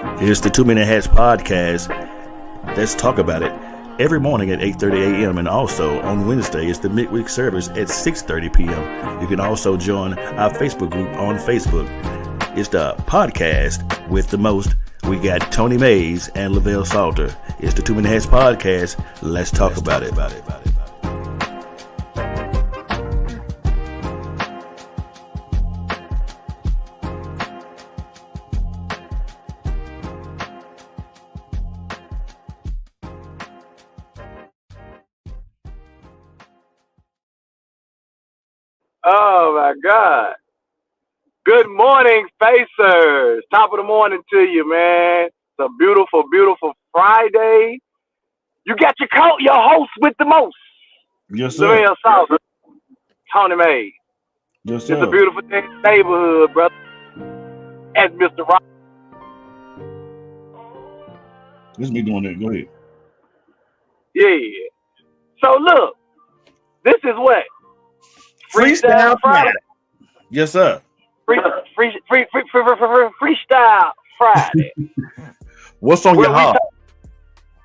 Here's the 2 Minute Hats podcast. Let's talk about it. Every morning at 8:30 a.m. and also on Wednesday is the midweek service at 6:30 p.m. You can also join our Facebook group on Facebook. It's the podcast with the most. We got Tony Mays and Lavelle Salter. It's the 2 Minute Hats podcast. Let's talk about it. Oh my God. Good morning, Facers. Top of the morning to you, man. It's a beautiful, beautiful Friday. You got your host with the most. Yes, sir. Lavelle Salter, Tony May. Yes, sir. It's a beautiful day in the neighborhood, brother. As Mr. Rock. This is me doing that. Go ahead. Yeah. So look, this is what? Freestyle Friday. Yes, sir. Freestyle Friday. What's on your heart?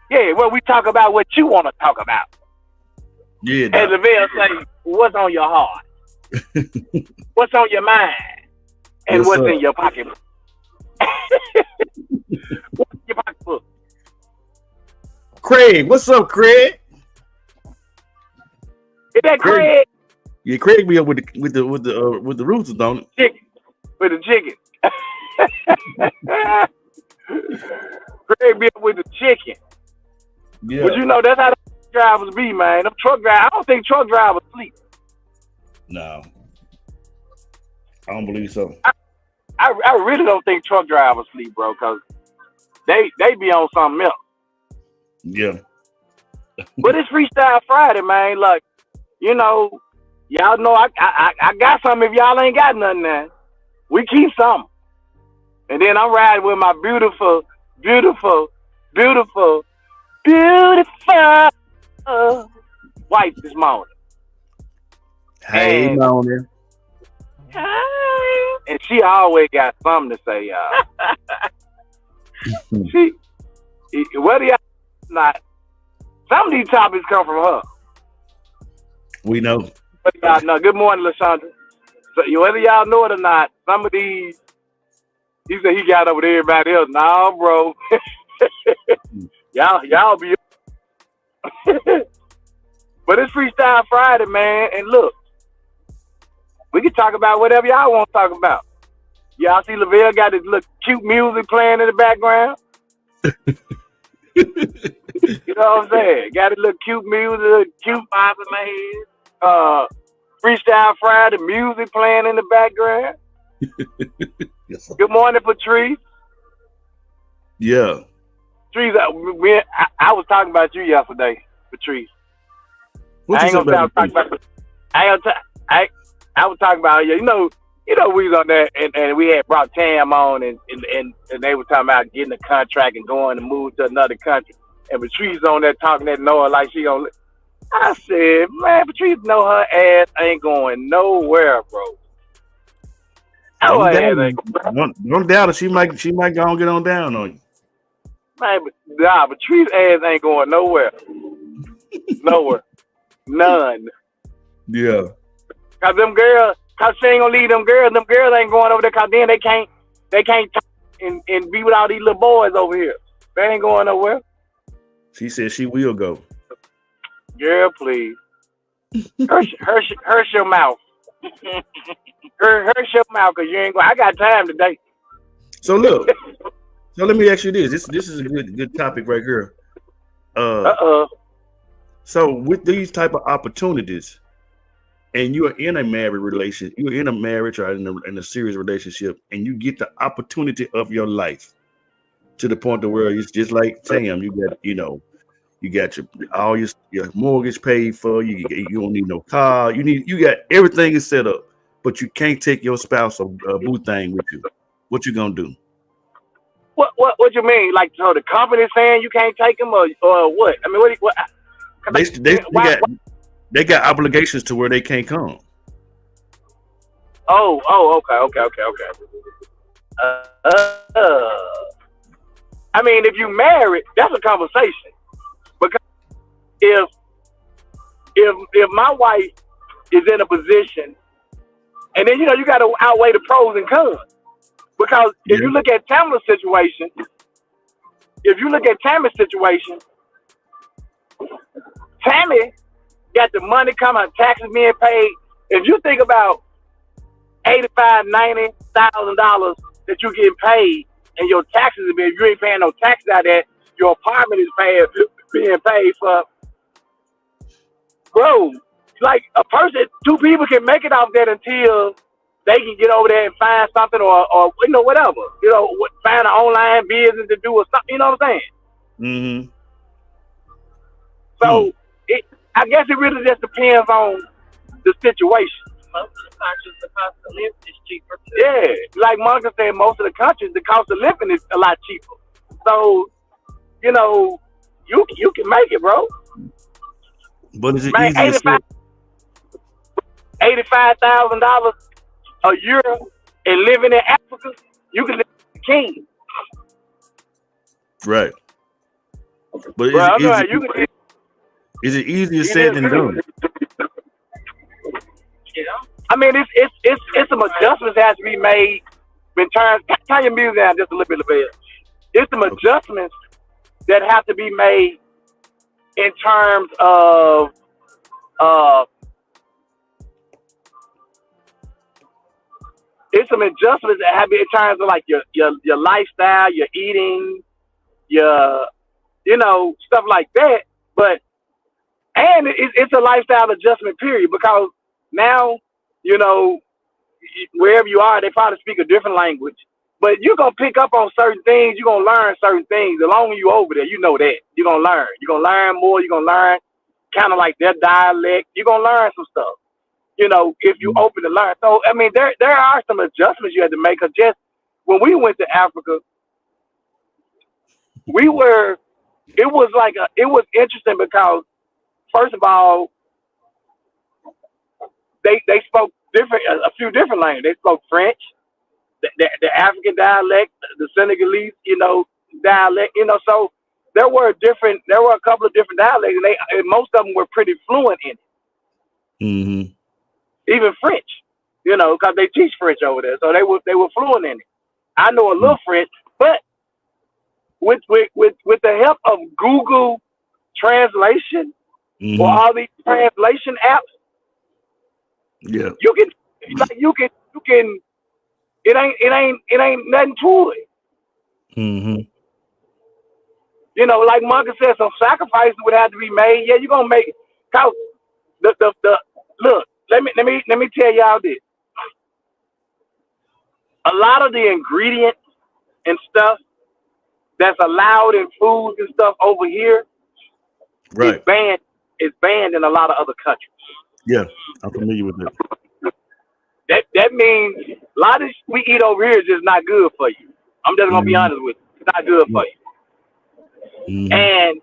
We talk about what you want to talk about. Yeah. And Lavelle say, what's on your heart? What's on your mind? And Yes, what's sir. in your pocketbook? What's in your pocketbook? Craig, what's up, Craig? Is that Craig? Yeah, Craig be up with the roots, don't it? Chicken. With the chicken. Craig be up with the chicken. Yeah. But you know, that's how the drivers be, man. Them truck drivers, I don't think truck drivers sleep. No. I don't believe so. I really don't think truck drivers sleep, bro, because they be on something else. Yeah. But it's Freestyle Friday, man. Like, you know, y'all know I got something if y'all ain't got nothing now. We keep something. And then I'm riding with my beautiful wife this morning. Hey, And- morning. And she always got something to say, y'all. She, whether y'all not, some of these topics come from her. We know. Whether y'all know. Good morning, LaShonda. So whether y'all know it or not, some of these, he said he got up with everybody else. Nah, bro. y'all be. But it's Freestyle Friday, man. And look, we can talk about whatever y'all want to talk about. Y'all see Lavelle got this little cute music playing in the background? You know what I'm saying? Got a little cute music, cute vibe in my head. Freestyle Friday, music playing in the background. Yes, sir. Good morning, Patrice. Yeah. Patrice, I was talking about you yesterday, Patrice. What I you ain't say gonna about talk about. I was talking about you know we was on there and we had brought Tam on and they were talking about getting a contract and going to move to another country. And Patrice on there talking that noise like she gonna. I said, man, Patrice know her ass ain't going nowhere, bro. Her ass ain't going. Don't doubt it. She might go and get on down on you. Man, Patrice ass ain't going nowhere. Nowhere. None. Yeah. Cause she ain't gonna leave them girls ain't going over there cause then they can't talk and be with all these little boys over here. They ain't going nowhere. She said she will go. Girl, please. Hursh your mouth. Hursh your mouth cause you ain't going. I got time today. So look. So let me ask you this. This is a good topic right here. So with these type of opportunities, and you are in a married relationship, you're in a marriage or in a serious relationship, and you get the opportunity of your life to the point to where it's just like Tam, you got all your mortgage paid for, you don't need no car, you got everything is set up, but you can't take your spouse or boo thing with you. What you gonna do? What you mean? Like, so the company saying you can't take them or what? I mean, what? They got obligations to where they can't come. Oh, okay. mean, if you married, that's a conversation. Because if my wife is in a position, and then you got to outweigh the pros and cons. Because if you look at Tammy's situation, Tammy got the money coming, taxes being paid. If you think about $85,000-$90,000 that you getting paid, and your taxes are being, you ain't paying no taxes out of that, your apartment is being paid for. Bro, like a person, two people can make it off that until they can get over there and find something or whatever. Find an online business to do or something. You know what I'm saying? Mm-hmm. So I guess it really just depends on the situation. Most of the countries, the cost of living is cheaper too. Yeah, like Monica said, most of the countries, the cost of living is a lot cheaper. So, you can make it, bro. But is it Man, easy to $85,000 a year and living in Africa, you can live as a king. Right. But is it easier said than done? Yeah. I mean, it's some adjustments that has to be made in terms. Turn your music down just a little bit. It's some adjustments that have to be made in terms of it's some adjustments that have to be in terms of like your lifestyle, your eating, your stuff like that. But it's a lifestyle adjustment period, because now wherever you are, they probably speak a different language. But you're going to pick up on certain things. You're going to learn certain things. The longer you over there, you know that. You're going to learn. You're going to learn more. You're going to learn kind of like their dialect. You're going to learn some stuff, if you open to learn. So, I mean, there are some adjustments you had to make. Because just when we went to Africa, it was interesting because, first of all, they spoke a few different languages. They spoke French, the African dialect, the Senegalese, dialect, so there were a couple of different dialects, and most of them were pretty fluent in it. Mm-hmm. Even French, because they teach French over there, so they were fluent in it. I know a little French, but with the help of Google Translation or all these translation apps, you can it ain't nothing to it. Mm-hmm. Like Monica said, some sacrifices would have to be made. Yeah, you're gonna make it. Cause look, let me tell y'all this. A lot of the ingredients and stuff that's allowed in foods and stuff over here is banned. It's banned in a lot of other countries. Yeah, I'm familiar with that. That means a lot of we eat over here is just not good for you. I'm just gonna be honest with you. It's not good for you. Mm-hmm. And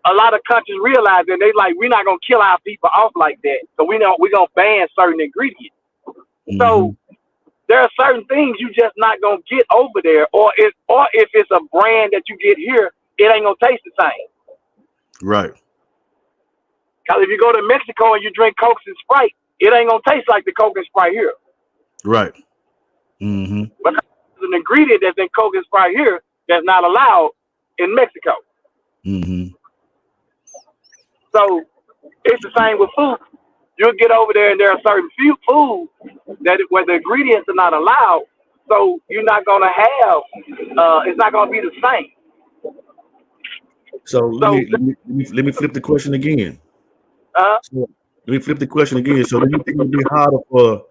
a lot of countries realize that they like, we're not gonna kill our people off like that. So we're gonna ban certain ingredients. Mm-hmm. So there are certain things you just not gonna get over there, or if it's a brand that you get here, it ain't gonna taste the same. Right. Because if you go to Mexico and you drink Coke and Sprite, it ain't gonna taste like the Coke and Sprite here. Right. Mm-hmm. Because there's an ingredient that's in Coke and Sprite here that's not allowed in Mexico. Mm-hmm. So it's the same with food. You'll get over there and there are certain few foods where the ingredients are not allowed. So you're not gonna have. It's not gonna be the same. So let me flip the question again. So let me flip the question again. So do you think it would be harder for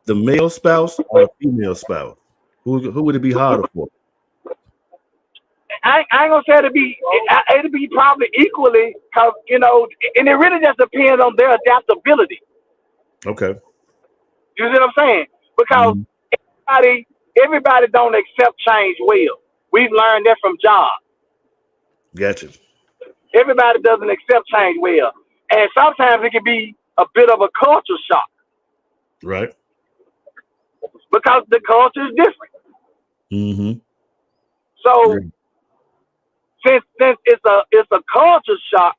the male spouse or the female spouse? Who would it be harder for? I ain't gonna say it'll be probably equally, cause and it really just depends on their adaptability. Okay. You see what I'm saying? Because everybody don't accept change well. We've learned that from jobs. Gotcha. Everybody doesn't accept change well, and sometimes it can be a bit of a culture shock. Right. Because the culture is different. Mm-hmm. So since it's a culture shock,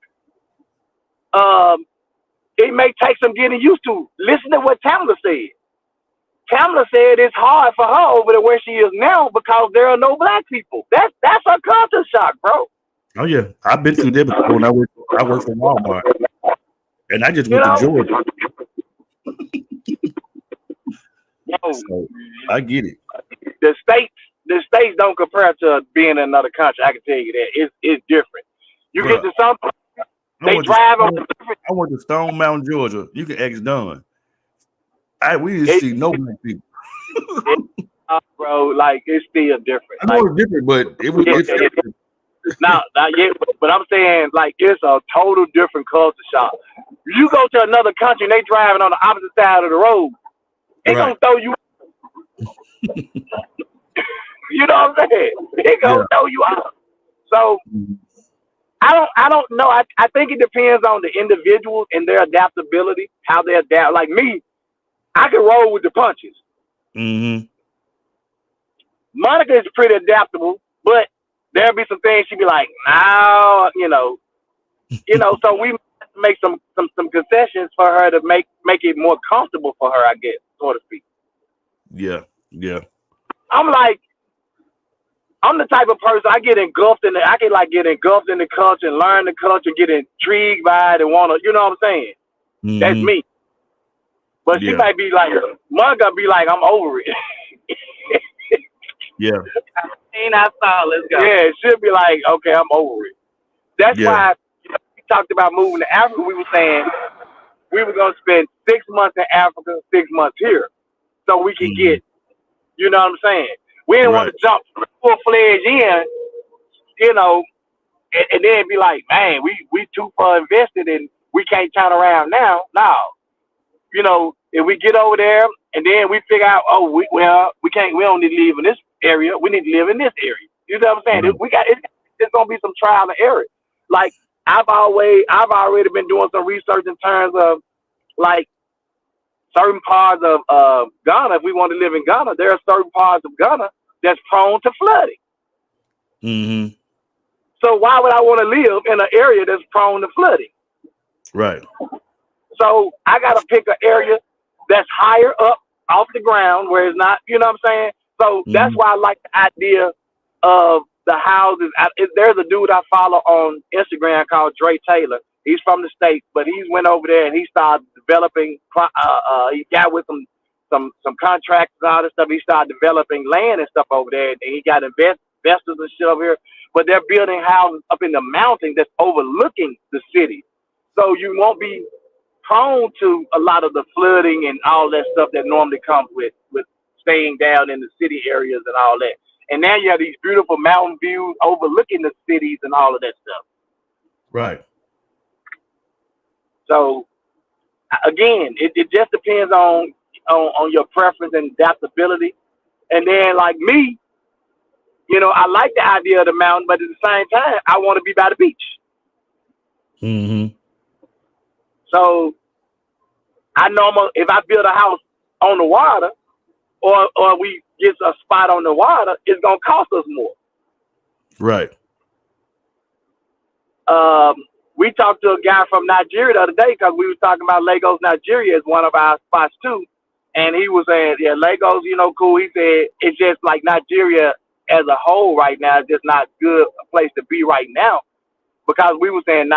it may take some getting used to. Listen to what Tamla said. Tamla said it's hard for her over there where she is now because there are no black people. That's a culture shock, bro. Oh yeah, I've been through that before when I worked for Walmart, and I just You went to know? Georgia, Yo, so I get it. the states don't compare to being in another country. I can tell you that it's different. You get Bruh, to some, I they went to drive on different. I went to Stone Mountain, Georgia. You can ask Don. We didn't see no black people. Bro, like it's still different. I know Like it's different, but it was not yet, but I'm saying like it's a total different culture shock. You go to another country and they driving on the opposite side of the road, they right. gonna throw you. You know what I'm saying? They gonna throw you out. So I don't know. I think it depends on the individual and their adaptability, how they adapt. Like me, I can roll with the punches. Mm-hmm. Monica is pretty adaptable, but there'll be some things she'd be like, no, so we make some concessions for her to make it more comfortable for her, I guess, so to speak. Yeah. I'm the type of person I can get engulfed in the culture and learn the culture, get intrigued by it and wanna, you know what I'm saying? Mm-hmm. That's me. But she might be like, Monica be like, I'm over it. Yeah. I saw. Let's go. Yeah, she'll be like, okay, I'm over it. That's why we talked about moving to Africa. We were saying we were gonna spend 6 months in Africa, 6 months here, so we can get, you know what I'm saying? We didn't want to jump full fledged in, and then be like, man, we too far invested and we can't turn around now. No, if we get over there and then we figure out, we don't need to live in this area. We need to live in this area. You know what I'm saying? It's gonna be some trial and error. Like I've already been doing some research in terms of like certain parts of Ghana. If we want to live in Ghana, there are certain parts of Ghana that's prone to flooding. Mm-hmm. So why would I want to live in an area that's prone to flooding? Right. So I gotta pick an area that's higher up off the ground where it's not, you know what I'm saying? So that's why I like the idea of the houses. There's a dude I follow on Instagram called Dre Taylor. He's from the States, but he's went over there and he started developing. He got with some contractors and all this stuff. He started developing land and stuff over there, and he got investors and shit over here. But they're building houses up in the mountains that's overlooking the city, so you won't be prone to a lot of the flooding and all that stuff that normally comes with staying down in the city areas and all that. And now you have these beautiful mountain views overlooking the cities and all of that stuff. Right. So again, it just depends on your preference and adaptability. And then like me, I like the idea of the mountain, but at the same time, I want to be by the beach. Mm-hmm. So I know if I build a house on the water or we get a spot on the water, it's going to cost us more. Right. We talked to a guy from Nigeria the other day because we were talking about Lagos, Nigeria as one of our spots too. And he was saying, yeah, Lagos, cool. He said, it's just like Nigeria as a whole right now is just not good a place to be right now. Because we were saying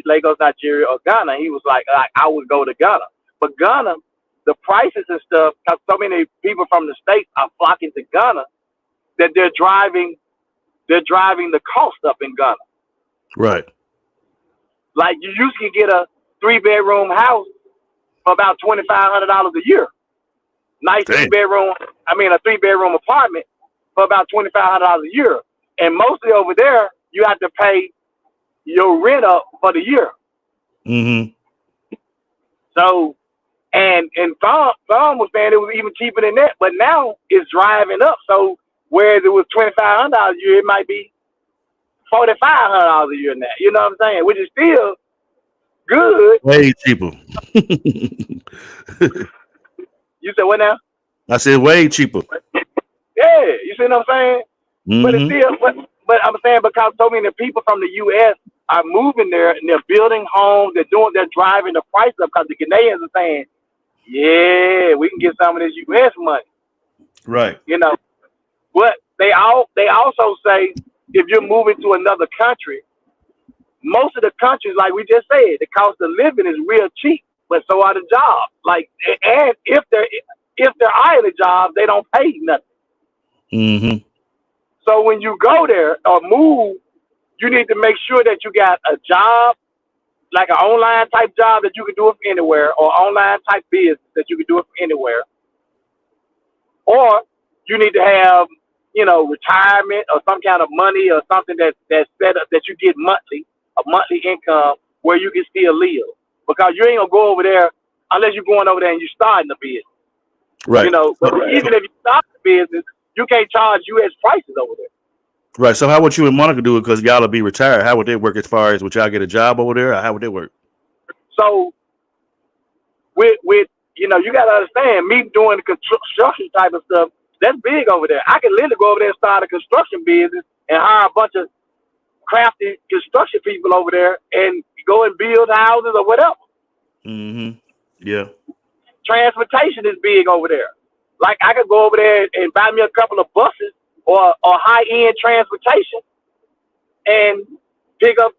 Lagos, Nigeria, or Ghana. He was like, I would go to Ghana. But Ghana, the prices and stuff, because so many people from the States are flocking to Ghana, that they're driving the cost up in Ghana. Right. Like you used to get a 3-bedroom house for about $2,500 a year. Nice a 3-bedroom apartment for about $2,500 a year. And mostly over there, you have to pay your rent up for the year. Mm-hmm. So, and Farm was saying it was even cheaper than that, but now it's driving up. So, whereas it was $2,500 a year, it might be $4,500 a year now. You know what I'm saying? Which is still good. Way cheaper. You said what now? I said way cheaper. Yeah, you see what I'm saying? Mm-hmm. But but I'm saying because so many people from the U.S. are moving there and they're building homes, they're driving the price up because the Canadians are saying, yeah, we can get some of this U.S. money, Right. you know. But they also say if you're moving to another country, most of the countries, like we just said, the cost of living is real cheap, but so are the jobs. Like, and if they're out of jobs, they don't pay nothing. Mm-hmm. So when you go there or move, you need to make sure that you got a job, like an online type job that you can do it from anywhere, or online type business that you can do it from anywhere. Or you need to have, retirement or some kind of money or something that's set up that you get monthly, a monthly income where you can still live. Because you ain't gonna go over there unless you're going over there and you starting the business. Right. But even if you start the business, you can't charge U.S. prices over there. Right. So how would you and Monica do it? Because y'all will be retired. How would they work as far as would y'all get a job over there? Or how would they work? So with you got to understand, me doing the construction type of stuff, that's big over there. I can literally go over there and start a construction business and hire a bunch of crafty construction people over there and go and build houses or whatever. Mm-hmm. Yeah. Transportation is big over there. Like I could go over there and buy me a couple of buses or high-end transportation and pick up,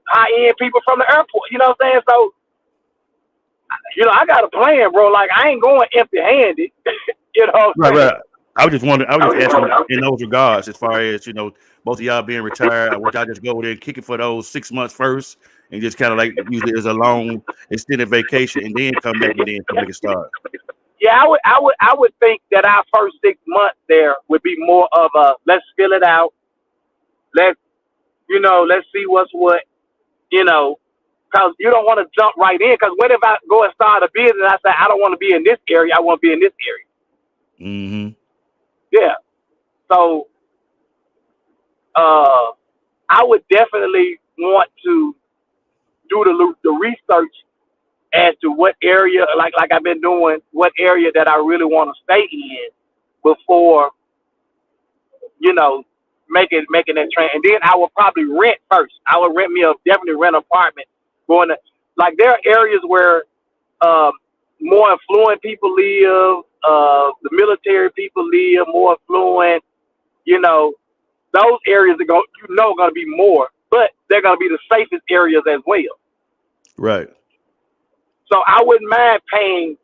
high-end people from the airport. You know what I'm saying? So, I got a plan, bro. Like I ain't going empty-handed. You know what I'm saying? Right. I was just wondering. I was just asking in those regards, as far as both of y'all being retired. Would y'all just go over there and kick it for those 6 months first, and just kind of like use it as a long extended vacation, and then come back and then make a start? Yeah, I would think that our first 6 months there would be more of a let's fill it out. Let's see what's what. Because you don't want to jump right in. Because what if I go and start a business and I say I don't want to be in this area, I want to be in this area. Mm-hmm. Yeah. So I would definitely want to do the research as to what area, like I've been doing, what area that I really want to stay in before, making that train. And then I would probably rent first. I would definitely rent an apartment. Like there are areas where more affluent people live, the military people live, more affluent, those areas are going to be more, but they're going to be the safest areas as well. Right. So I wouldn't mind paying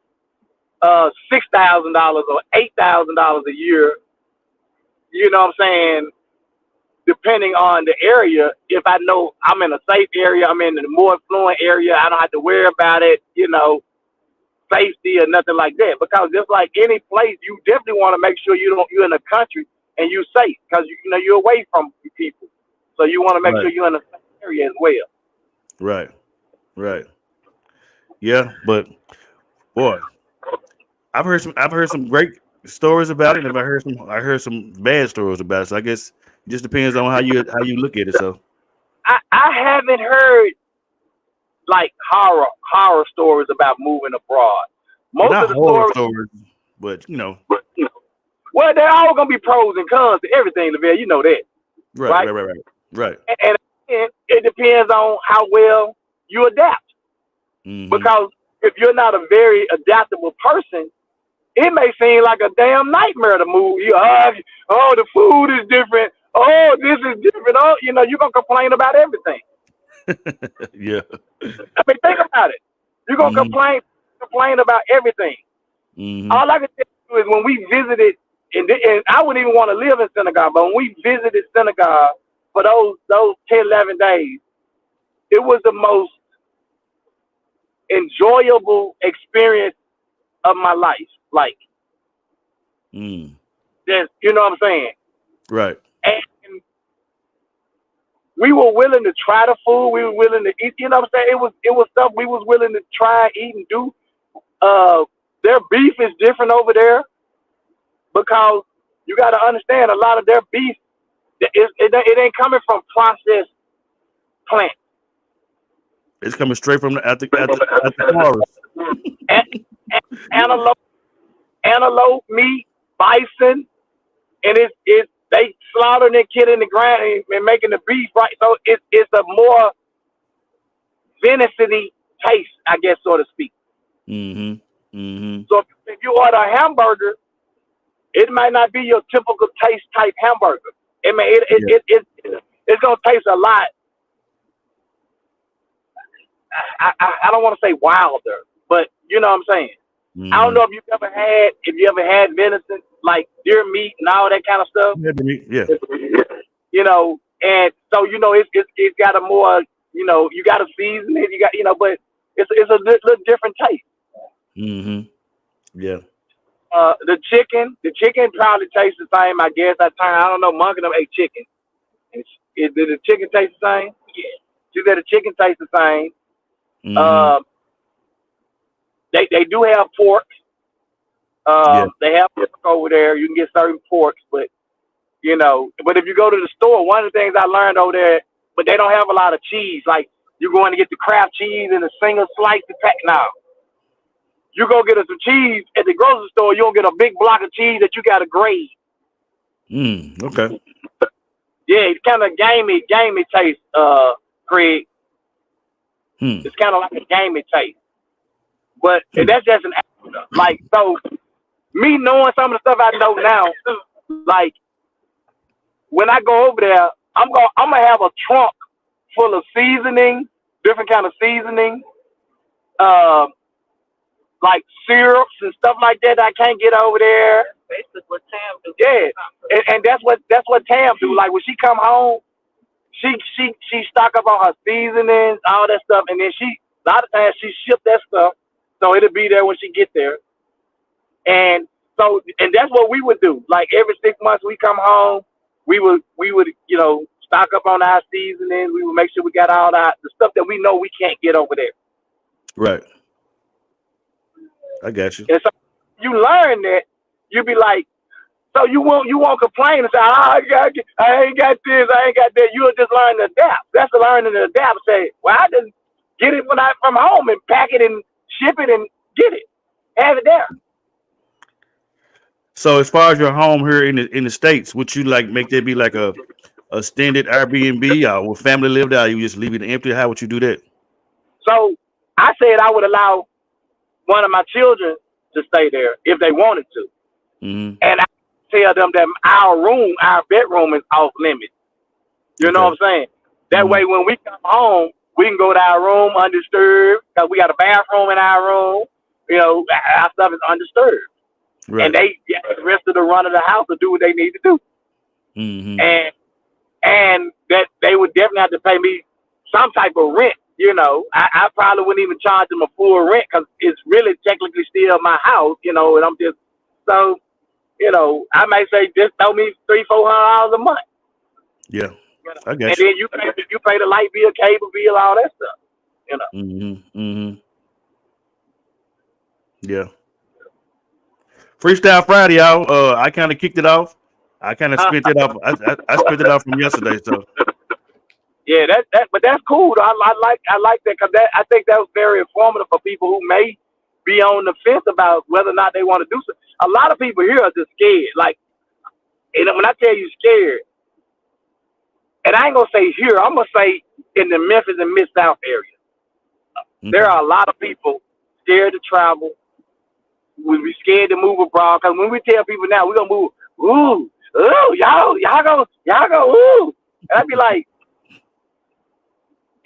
$6,000 or $8,000 a year. You know what I'm saying? Depending on the area, if I know I'm in a safe area, I'm in a more affluent area, I don't have to worry about it, safety or nothing like that. Because just like any place, you definitely want to make sure you're in a country and you're safe because you're away from people. So you want to make sure you're in a safe area as well. Right. Yeah, but boy, I've heard some great stories about it, and I heard some bad stories about it. So I guess it just depends on how you look at it. So I haven't heard like horror stories about moving abroad. Most not of the horror stories, but well, they're all gonna be pros and cons to everything, Lavelle. You know that, right. And it depends on how well you adapt. Mm-hmm. Because if you're not a very adaptable person, it may seem like a damn nightmare to move. The food is different. Oh, this is different. Oh, you're gonna complain about everything. Yeah. I mean, think about it. You're gonna complain about everything. Mm-hmm. All I can tell you is when we visited, and I wouldn't even want to live in Senegal, but when we visited Senegal for those 10, 11 days, it was the most enjoyable experience of my life. Like, just, you know what I'm saying? Right. And we were willing to try the food. We were willing to eat. You know what I'm saying? It was stuff we was willing to try, eat, and do. Their beef is different over there because you got to understand a lot of their beef. It ain't coming from processed plants. It's coming straight from at the forest. Antelope meat, bison, and they slaughtering and killing the ground and making the beef, right? So it's a more venison-y taste, I guess, so to speak. Mm-hmm. Mm-hmm. So if you order a hamburger, it might not be your typical taste type hamburger. It's gonna taste a lot. I don't want to say wilder, but you know what I'm saying. Mm-hmm. I don't know if you ever had venison, like deer meat and all that kind of stuff. Yeah. You know, and so it's got a more, you got to season it. You got, but it's a little different taste. Mm-hmm. Yeah. The chicken probably tastes the same. I guess I don't know. Monk and them ate chicken. And did the chicken taste the same? Yeah. She said the chicken tastes the same. Mm-hmm. They do have pork. Yeah. They have pork over there. You can get certain porks, but if you go to the store, one of the things I learned over there, but they don't have a lot of cheese. Like you're going to get the Kraft cheese in a single slice pack now. You go get us some cheese at the grocery store, you don't get a big block of cheese that you got to grade. Okay. Yeah, it's kind of gamey taste, Craig. It's kind of like a gamey taste. But that's just an like, so me knowing some of the stuff I know now, like when I go over there, I'm gonna have a trunk full of seasoning, different kind of seasoning, like syrups and stuff like that I can't get over there. Basically what Tam do. Yeah, and that's what Tam do. Like when she come home, she stock up on her seasonings, all that stuff, and then a lot of times she ship that stuff, so it'll be there when she get there. And that's what we would do. Like every 6 months we come home, we would stock up on our seasonings. We would make sure we got all the stuff that we know we can't get over there. Right. I got you. And so you learn that, you be like, so you won't complain and say, I ain't got this, I ain't got that. You'll just learn to adapt. That's the learning to adapt. Say, well, I just get it when I'm from home and pack it and ship it and get it, have it there. So as far as your home here in the States, would you like make that be like a extended Airbnb, or will family live there? Or you just leave it empty? How would you do that? So I said I would allow one of my children to stay there if they wanted to. Mm-hmm. And I tell them that our bedroom is off limits. You know what I'm saying? That way when we come home, we can go to our room undisturbed because we got a bathroom in our room. Our stuff is undisturbed. Right. And they get the rest of the run of the house to do what they need to do. Mm-hmm. And that they would definitely have to pay me some type of rent. I probably wouldn't even charge them a full rent because it's really technically still my house, and I'm just, so, I might say just throw me $300-400 a month. Yeah, I got you. And then you pay the light bill, cable bill, all that stuff, Mm-hmm. Mm-hmm. Yeah. Freestyle Friday, y'all. I kind of kicked it off. I kind of spent it off. I spent it off from yesterday, so. Yeah, but that's cool. I like that because I think that was very informative for people who may be on the fence about whether or not they want to do something. A lot of people here are just scared. Like, and when I tell you scared, and I ain't gonna say here, I'm gonna say in the Memphis and Mid-South area, there are a lot of people scared to travel. We scared to move abroad because when we tell people now we're gonna move, y'all go, ooh, and I'd be like.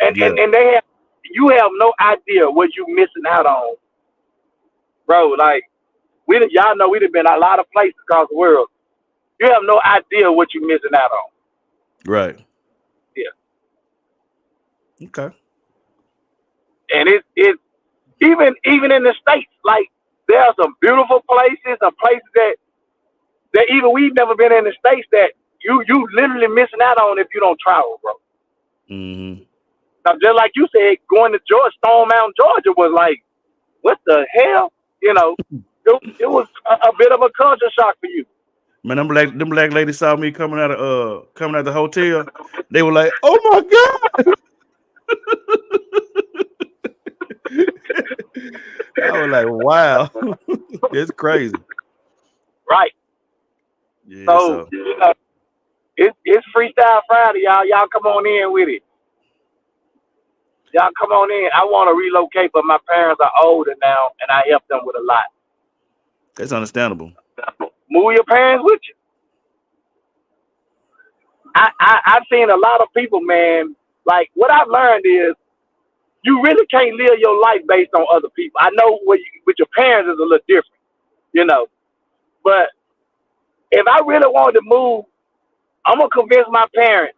And you have no idea what you missing out on, bro. Like y'all know we've been a lot of places across the world. You have no idea what you missing out on. Right. Yeah. Okay. And it's even in the States, like there are some beautiful places, some places that even we've never been in the States that you literally missing out on if you don't travel, bro. Mm-hmm. Now, just like you said, going to Stone Mountain, Georgia was like, what the hell? It was a bit of a culture shock for you. Man, them black ladies saw me coming out of the hotel. They were like, "Oh my God!" I was like, "Wow, it's crazy." Right. Yeah. So It's Freestyle Friday, y'all. Y'all come on in with it. Y'all come on in. I want to relocate, but my parents are older now, and I help them with a lot. That's understandable. Move your parents with you. I've seen a lot of people, man. Like what I've learned is you really can't live your life based on other people. I know with your parents is a little different, you know. But if I really wanted to move, I'm gonna convince my parents.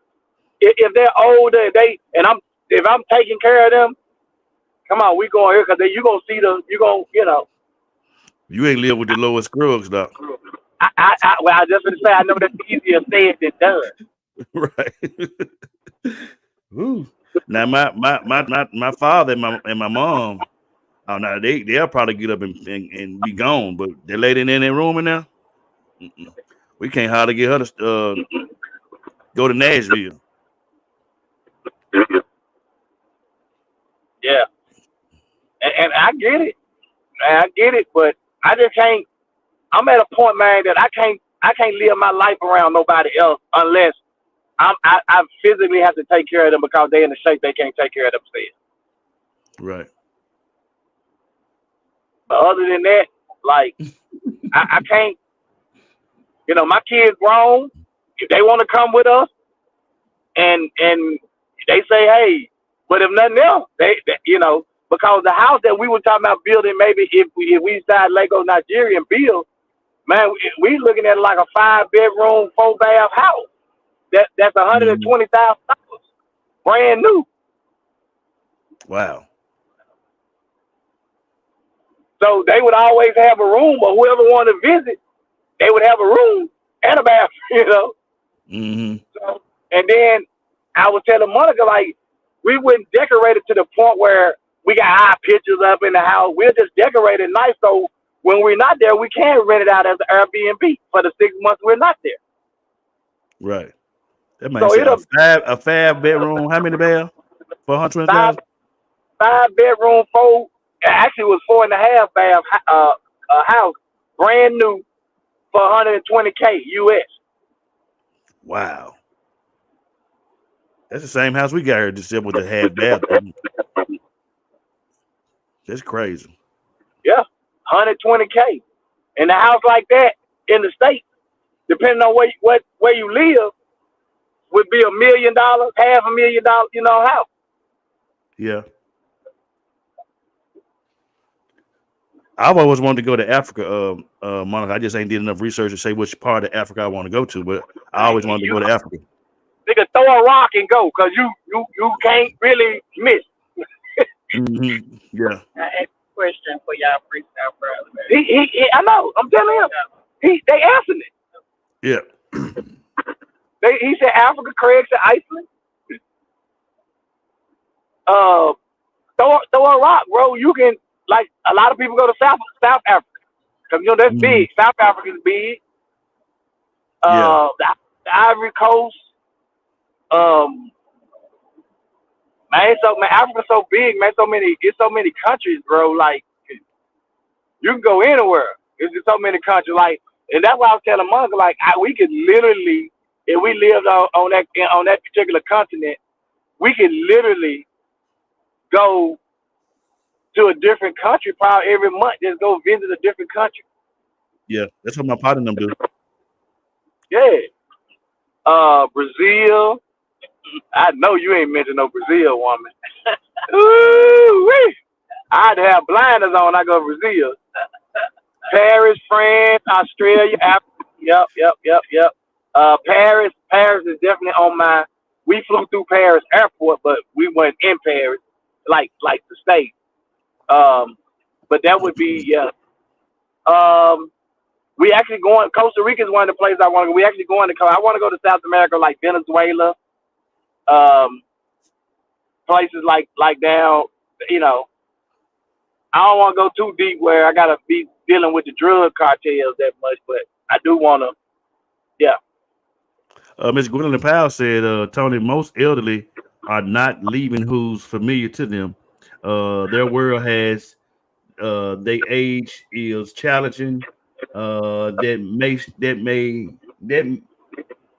If they're older, if I'm taking care of them, come on, we going here because you gonna see you know. You ain't live with the lowest scrubs, doc. Well, I just gonna say I know that's easier said than done. Right. Ooh. Now my father and my mom, oh now they'll probably get up and be gone, but the lady in that room in there, we can't hardly get her to go to Nashville. Yeah, and I get it. I get it, but I just can't. I'm at a point, man, that I can't live my life around nobody else unless I physically have to take care of them because they're in the shape they can't take care of themselves. Right. But other than that, like I can't. You know, my kids grown. If they want to come with us, and they say, hey, but if nothing else, they you know, because the house that we were talking about building, maybe if we decide Lagos, Nigeria, and build, man, we looking at like a 5-bedroom, 4-bath house. That's $120,000, brand new. Wow. So they would always have a room, or whoever wanted to visit, they would have a room and a bath, you know. Mm-hmm. So, and then I was telling Monica, like, we wouldn't decorate it to the point where we got our pictures up in the house. We'll just decorate it nice, so when we're not there, we can rent it out as an Airbnb for the 6 months we're not there. Right. That might So say it'll a 5-bedroom. How many baths? For 120,000? 5-bedroom, actually it was 4.5-bath house, brand new for $120K US. Wow. That's the same house we got here, just with the half bathroom. That's crazy. Yeah, $120K. And a house like that in the States, depending on where you live, would be $1 million, $500,000, you know, house. Yeah. I've always wanted to go to Africa, Monica. I just ain't did enough research to say which part of Africa I want to go to, but I always wanted to go to Africa. Nigga, throw a rock and go, because you can't really miss. Mm-hmm. Yeah. I asked a question for y'all Freestyle Friday. He, I know. I'm telling him. They answered it. Yeah. He said Africa, Craig said Iceland. Throw a rock, bro. You can, like, a lot of people go to South Africa because you know that's big. South Africa is big. Yeah. The Ivory Coast. Man, Africa's so big, man. It's so many countries, bro. Like, you can go anywhere. It's just so many countries, like, and that's why I was telling Monica, like, we could literally, if we lived on that particular continent, we could literally go to a different country probably every month. Just go visit a different country. Yeah. That's what my partner and them do. Yeah. Brazil. I know you ain't mentioned no Brazil woman. Ooh-wee. I'd have blinders on. I go to Brazil. Paris, France, Australia, Africa. Yep. Paris is definitely on my. We flew through Paris airport, but we weren't in Paris, like the state. But that would be we actually going. Costa Rica is one of the places I want to go. We actually going to. I want to go to South America, like Venezuela. Places like down, you know. I don't want to go too deep where I gotta be dealing with the drug cartels that much, but I do want to. Yeah. Ms. Gwendolyn Powell said, Tony, most elderly are not leaving who's familiar to them. Their world has their age is challenging. That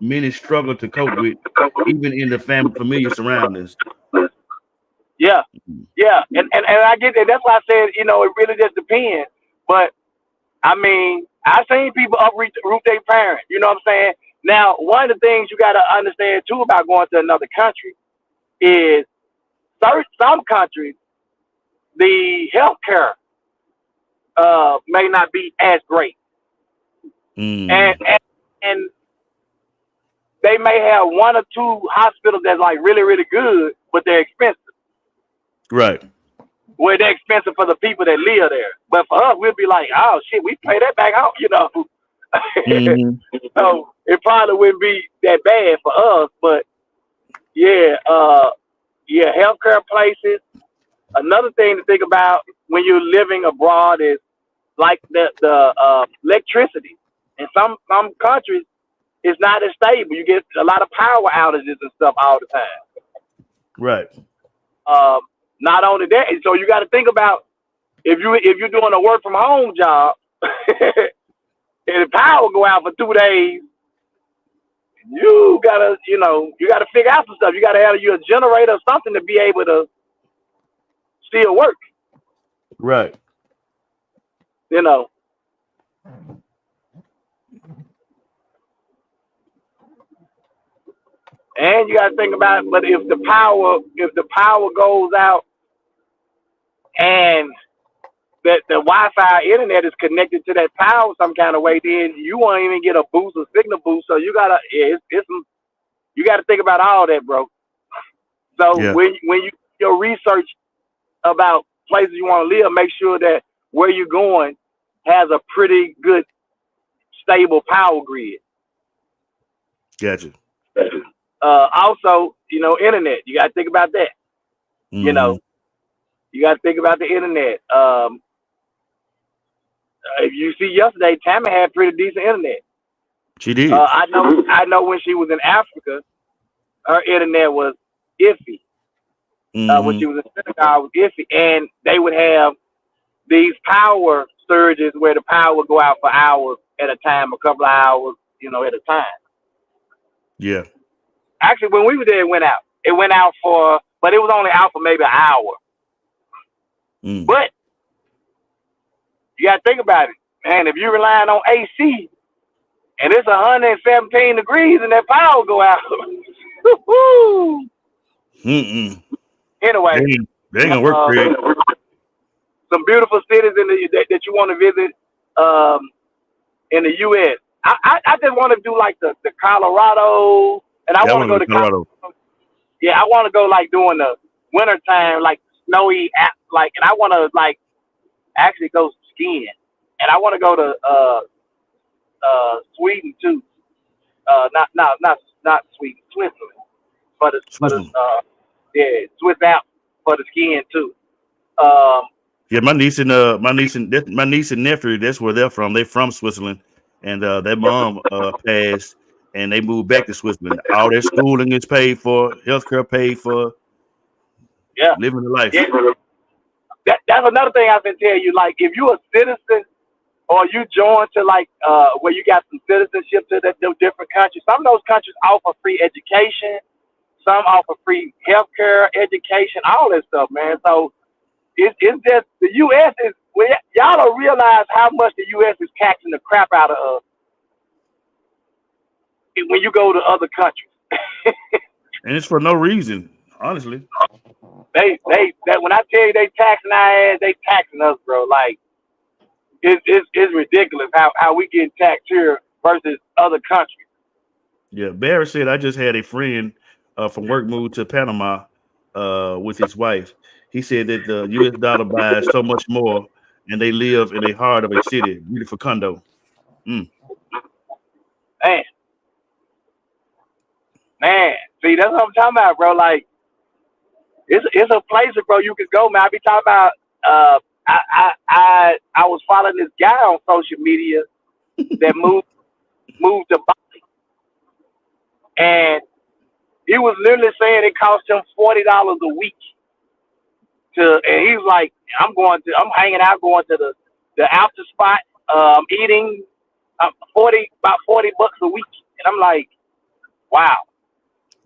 many struggle to cope with, even in the familiar surroundings. Yeah, yeah, and I get that. That's why I said, you know, it really just depends. But I mean, I've seen people uproot their parents. You know what I'm saying? Now, one of the things you got to understand too about going to another country is some countries the healthcare may not be as great, and, Mm. and and they may have one or two hospitals that's like really really good, but they're expensive. Right. Well, they're expensive for the people that live there, but for us, we'll be like, oh shit, we pay that back home, you know. Hmm. So it probably wouldn't be that bad for us, but yeah, yeah, healthcare places. Another thing to think about when you're living abroad is like the electricity. In some countries, it's not as stable. You get a lot of power outages and stuff all the time. Right. Um, Not only that, so you got to think about if you're doing a work from home job and the power go out for 2 days, you gotta figure out some stuff. You gotta have you a generator or something to be able to still work. Right. You know, and you gotta think about. But if the power goes out and that the Wi-Fi internet is connected to that power some kind of way, then you won't even get a boost, a signal boost. So you gotta, you gotta think about all that, bro. So Yeah. when you do your research about places you want to live, make sure that where you're going has a pretty good stable power grid. Gotcha. Also, internet. You got to think about that. You Hmm. know, you got to think about the internet. If you see yesterday, Tammy had pretty decent internet. She did. I know when she was in Africa, her internet was iffy. When Hmm. she was in Senegal, it was iffy, and they would have these power surges where the power would go out for hours at a time, a couple of hours, at a time. Yeah. Actually, when we were there, it went out. It went out but it was only out for maybe an hour. Mm. But you got to think about it, man. If you're relying on AC and it's 117 degrees and that power go out, Mm-mm. anyway, They ain't gonna work, Craig. some beautiful cities that you want to visit in the U.S. I just want to do like the Colorado, and I Yeah, I want to want to go go to to Colorado. yeah, I want to go like during the winter time, like snowy, and I want to like actually go skiing, and I want to go to Sweden too. Not Sweden, Switzerland for the Switzerland. yeah, Swiss Alps for the skiing too. Um, Yeah, my niece and nephew. That's where they're from. They're from Switzerland, and their mom passed, and they moved back to Switzerland. All their schooling is paid for, healthcare paid for, yeah, living the life. yeah. That's another thing I can tell you. Like, if you're a citizen or you join to like where you got some citizenship to those different countries, some of those countries offer free education, some offer free healthcare, education, all that stuff, man. So it's just the U.S. is y'all don't realize how much the U.S. is taxing the crap out of us when you go to other countries. And it's for no reason, honestly. That when I tell you they taxing our ass, they taxing us, bro. Like it's ridiculous how we get taxed here versus other countries. Yeah, Barry said I just had a friend from work moved to Panama with his wife. He said that the U.S. dollar buys so much more, and they live in a heart of a city, beautiful condo. Mm. Man, man, see that's what I'm talking about, bro. Like it's a place, bro. You could go, man. I be talking about. I was following this guy on social media that moved to Bali, and he was literally saying it cost him $40 a week and he's like, I'm hanging out, going to the after spot, eating, about $40 a week, and I'm like, Wow.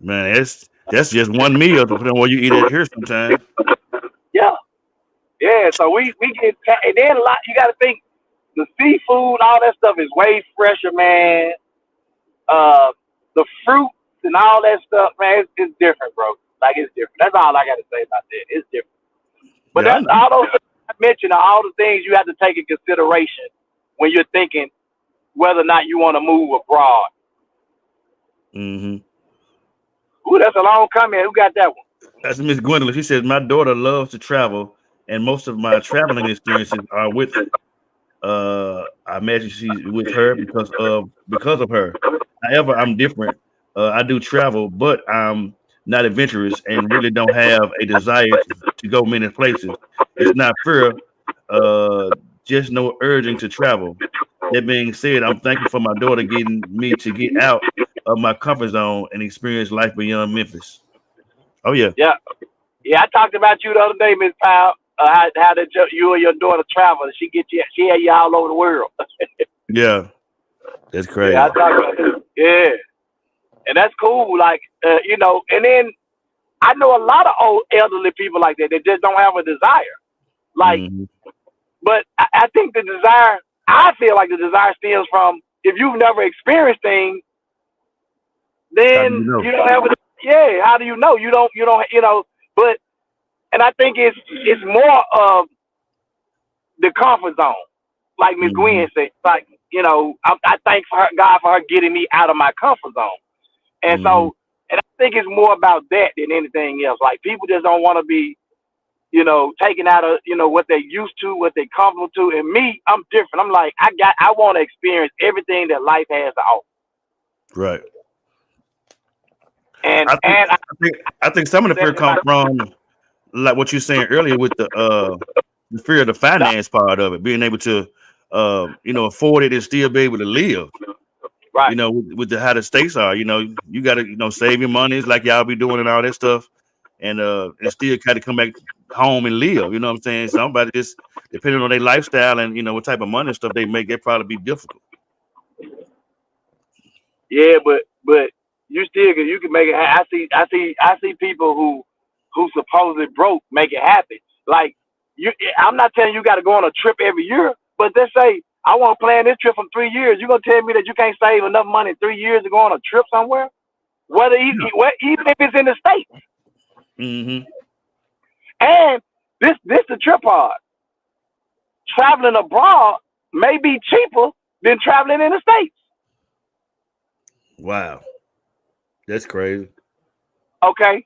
Man, that's just one meal depending on where you eat at here sometimes. Yeah. Yeah. So we get, and then a lot, you got to think the seafood, all that stuff is way fresher, man. The fruits and all that stuff, man, it's different, bro. Like, it's different. That's all I got to say about that. It's different. But Yeah, I that's know. all those things I mentioned are all the things you have to take in consideration when you're thinking whether or not you want to move abroad. Mm-hmm. Ooh, that's a long comment. Who got that one? That's Miss Gwendolyn. She says my daughter loves to travel, and most of my traveling experiences are with. I imagine she's with her because of her. However, I'm different. I do travel, but I'm not adventurous and really don't have a desire to go many places. It's not fear, uh, just no urging to travel. That being said, I'm thankful for my daughter getting me to get out of my comfort zone and experience life beyond Memphis. Oh yeah, Yeah. Yeah, I talked about you the other day, Miss Powell. How did you and your daughter travel? She had you all over the world. yeah, that's Yeah, I crazy. talked about it. Yeah, and that's cool. Like, and then I know a lot of old elderly people like that. They just don't have a desire. Like, Hmm. but I think the desire. I feel like the desire stems from if you've never experienced things, How do you then know? you don't have a. Yeah, how do you know? You don't. You don't. But and I think it's more of the comfort zone. Like Miss Hmm. Gwen said, like, I thank God for her getting me out of my comfort zone. And Hmm. so, and I think it's more about that than anything else. Like, people just don't want to be, taken out of, what they used to, what they comfortable to. And me, I'm different. I'm like, I want to experience everything that life has to offer. Right. And I think and I I think some of the fear said comes about from like what you're saying earlier with the fear of the the, finance part of it, being able to afford it and still be able to live. right. With the how the stakes are, you gotta save your money, it's like y'all be doing and all that stuff, and still kind of come back home and live. You know what I'm saying? Somebody just depending on their lifestyle and what type of money and stuff they make, it probably be difficult. Yeah, but you can make it. I see people who supposedly broke make it happen. Like, you, I'm not telling you got to go on a trip every year, but let's say I want to plan this trip from 3 years. You gonna tell me that you can't save enough money in 3 years to go on a trip somewhere? Yeah. Even if it's in the States. Hmm. And this the trip part. Traveling abroad may be cheaper than traveling in the States. Wow, that's crazy. Okay.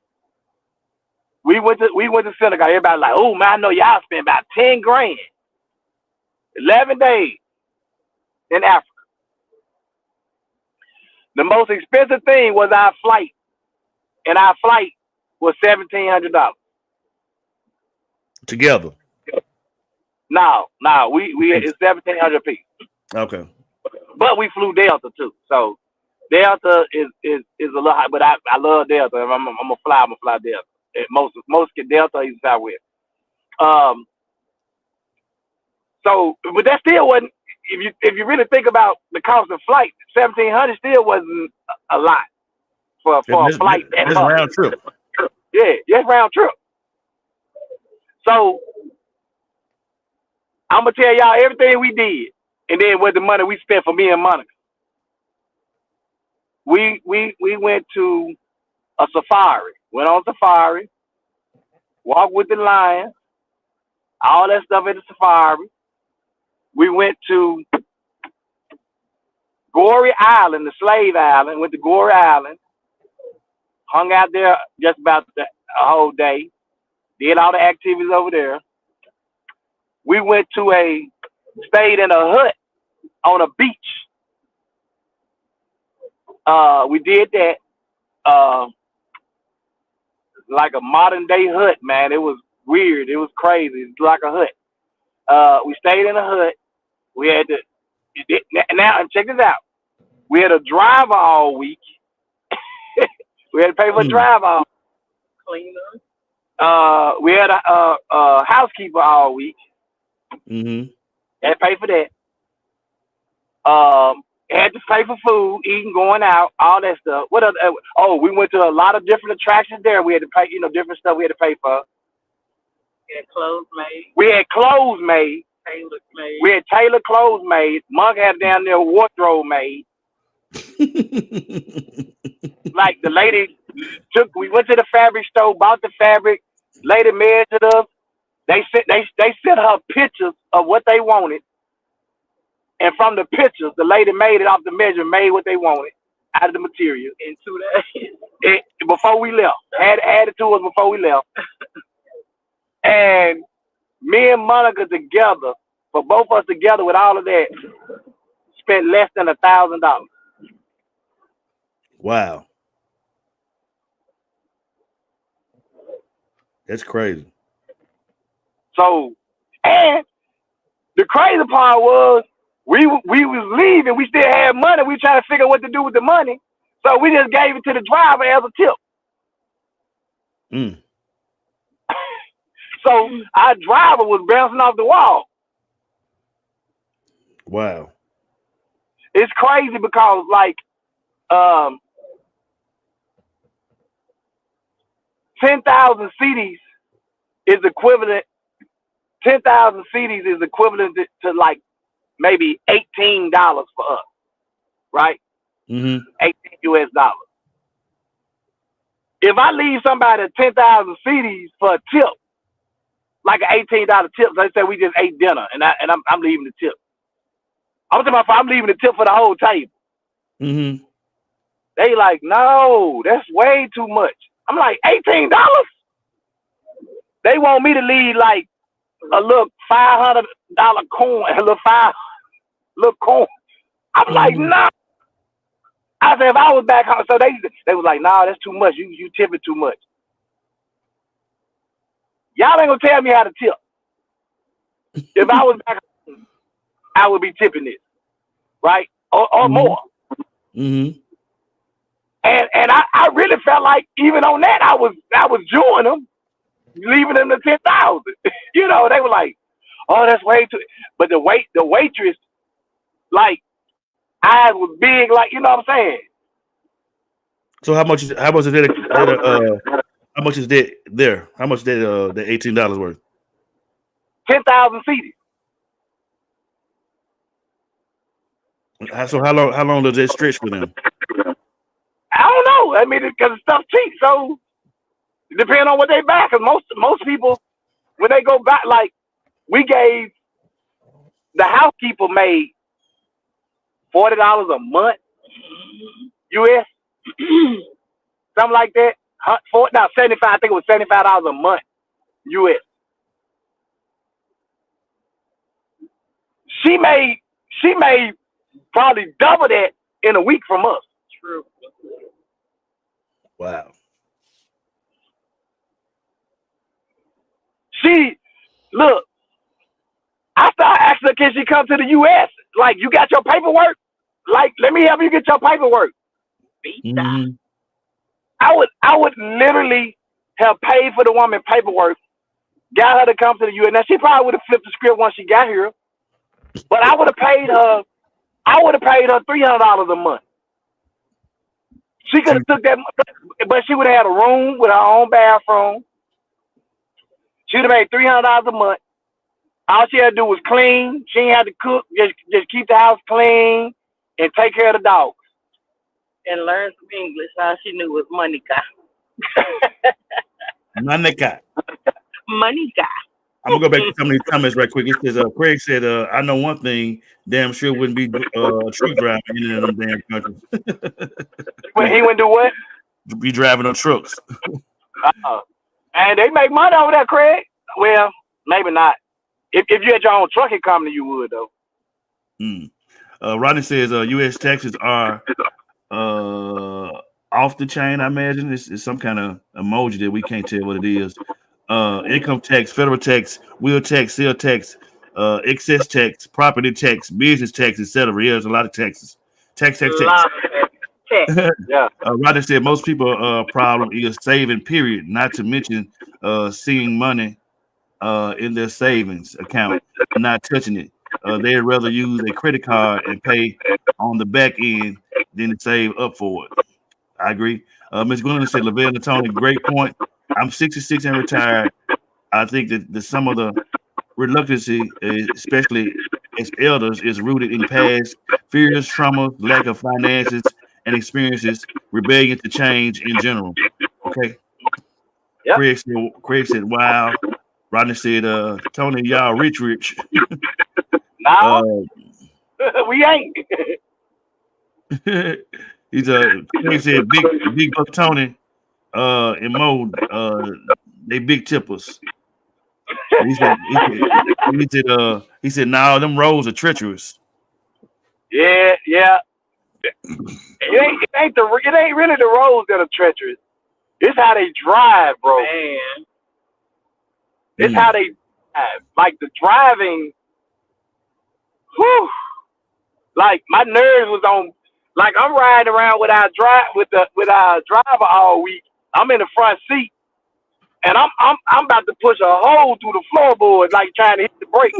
We went to Senegal. Everybody like, oh man, I know y'all spent about 10 grand, 11 days in Africa. The most expensive thing was our flight, and our flight was $1,700. Together. No, we it's 1,700 piece, Okay. but we flew Delta too. So Delta is a little high, but I love Delta. I'm gonna fly. I'm gonna fly Delta. And most get Delta even Southwest. Um, but that still wasn't. If you really think about the cost of flight, 1,700 still wasn't a lot for a This, flight that this month. round trip. Yeah, just round trip. So I'm gonna tell y'all everything we did, and then what the money we spent for me and Monica. We went to a safari. Went on safari, walked with the lion, all that stuff at the safari. We went to Goree Island, the slave island. Went to Goree Island, hung out there just about a whole day. Did all the activities over there. We went to stayed in a hut on a beach. We did that. Uh, like a modern day hut, man. It was weird. It was crazy. It's like a hut. We stayed in a hut. We had to now check this out. We had a driver all week. We had to pay for a Mm. driver. Cleaner. We had a housekeeper all week. Hmm. Had to pay for that. had to pay for food, eating, going out, all that stuff. What other? Oh, we went to a lot of different attractions there. We had to pay, different stuff we had to pay for. We had clothes made. We had clothes made. Tailor made. We had tailor clothes made. Monk had down there wardrobe made. Like the lady we went to the fabric store, bought the fabric. Lady measured us. They sent her pictures of what they wanted, and from the pictures, the lady made it off the measure, made what they wanted out of the material in 2 days. Before we left. Had it to us before we left. And me and Monica together, for both of us together with all of that, spent less than $1,000. Wow. That's crazy. So, and the crazy part was we was leaving. We still had money. We trying to figure out what to do with the money. So we just gave it to the driver as a tip. Mm. So our driver was bouncing off the wall. Wow. It's crazy because like 10,000 CDs is equivalent. 10,000 CDs is equivalent to like maybe $18 for us, right? Mm-hmm. $18 US. If I leave somebody 10,000 CDs for a tip, like an $18 tip, let's say we just ate dinner and I'm leaving the tip. I'm talking about I'm leaving the tip for the whole table. Mm-hmm. They like, no, that's way too much. I'm like, $18? They want me to leave like a little $500 coin, a little coin. I'm like, no. I said, if I was back home, so they was like, no, that's too much. You tipping too much. Y'all ain't gonna tell me how to tip. If I was back home, I would be tipping it, right? Or more. Mm-hmm. And I really felt like even on that I was joining them, leaving them to 10,000. They were like, oh, that's way too. But the waitress, like, eyes was big, like, you know what I'm saying? So how much is that? How much is that there? How much is that the $18 worth? 10,000 CDs. So how long does that stretch for them? I don't know. I mean, because the stuff's cheap, so it depends on what they buy. Because most people, when they go back, like, we gave the housekeeper made $40 a month, US, something like that. 75. I think it was $75 a month, US. She made probably double that in a week from us. True. Wow. Look, I started asking her, can she come to the US? Like, you got your paperwork? Like, let me help you get your paperwork. Mm-hmm. I would literally have paid for the woman paperwork, got her to come to the US. Now, she probably would have flipped the script once she got here, but I would have paid her $300 a month. She could have took that, but she would have had a room with her own bathroom. She would have made $300 a month. All she had to do was clean. She didn't have to cook. Just keep the house clean and take care of the dogs. And learn some English. All she knew was Monica. Monica. Monica. I'm gonna go back to some of these comments right quick. It says, Craig said, I know one thing, damn sure wouldn't be a truck driving in them damn countries. When he went to what? Be driving on trucks. And they make money over there, Craig. Well, maybe not. If you had your own trucking company, you would though. Rodney says, U.S. taxes are off the chain. I imagine it's some kind of emoji that we can't tell what it is. Income tax, federal tax, wheel tax, sale tax, excess tax, property tax, business tax, etc. Yeah, there's a lot of taxes. Tax. Yeah. Rodney said most people problem is saving, period. Not to mention seeing money in their savings account, not touching it. they'd rather use a credit card and pay on the back end than to save up for it. I agree. Ms. Glenn said, Lavelle and Tony, great point. I'm 66 and retired. I think that some of the reluctancy, especially as elders, is rooted in past fears, trauma, lack of finances and experiences, rebellion to change in general. Okay. Yep. Craig said, wow. Rodney said, Tony, y'all rich. No, we ain't. Craig said, big buck Tony and Mo, they big tippers. He said, nah, them roads are treacherous. Yeah. It ain't really the roads that are treacherous. It's how they drive, bro. Man. It's how they drive. Like the driving. Whew. Like my nerves was on. Like I'm riding around with our driver all week. I'm in the front seat, and I'm about to push a hole through the floorboard, like trying to hit the brake.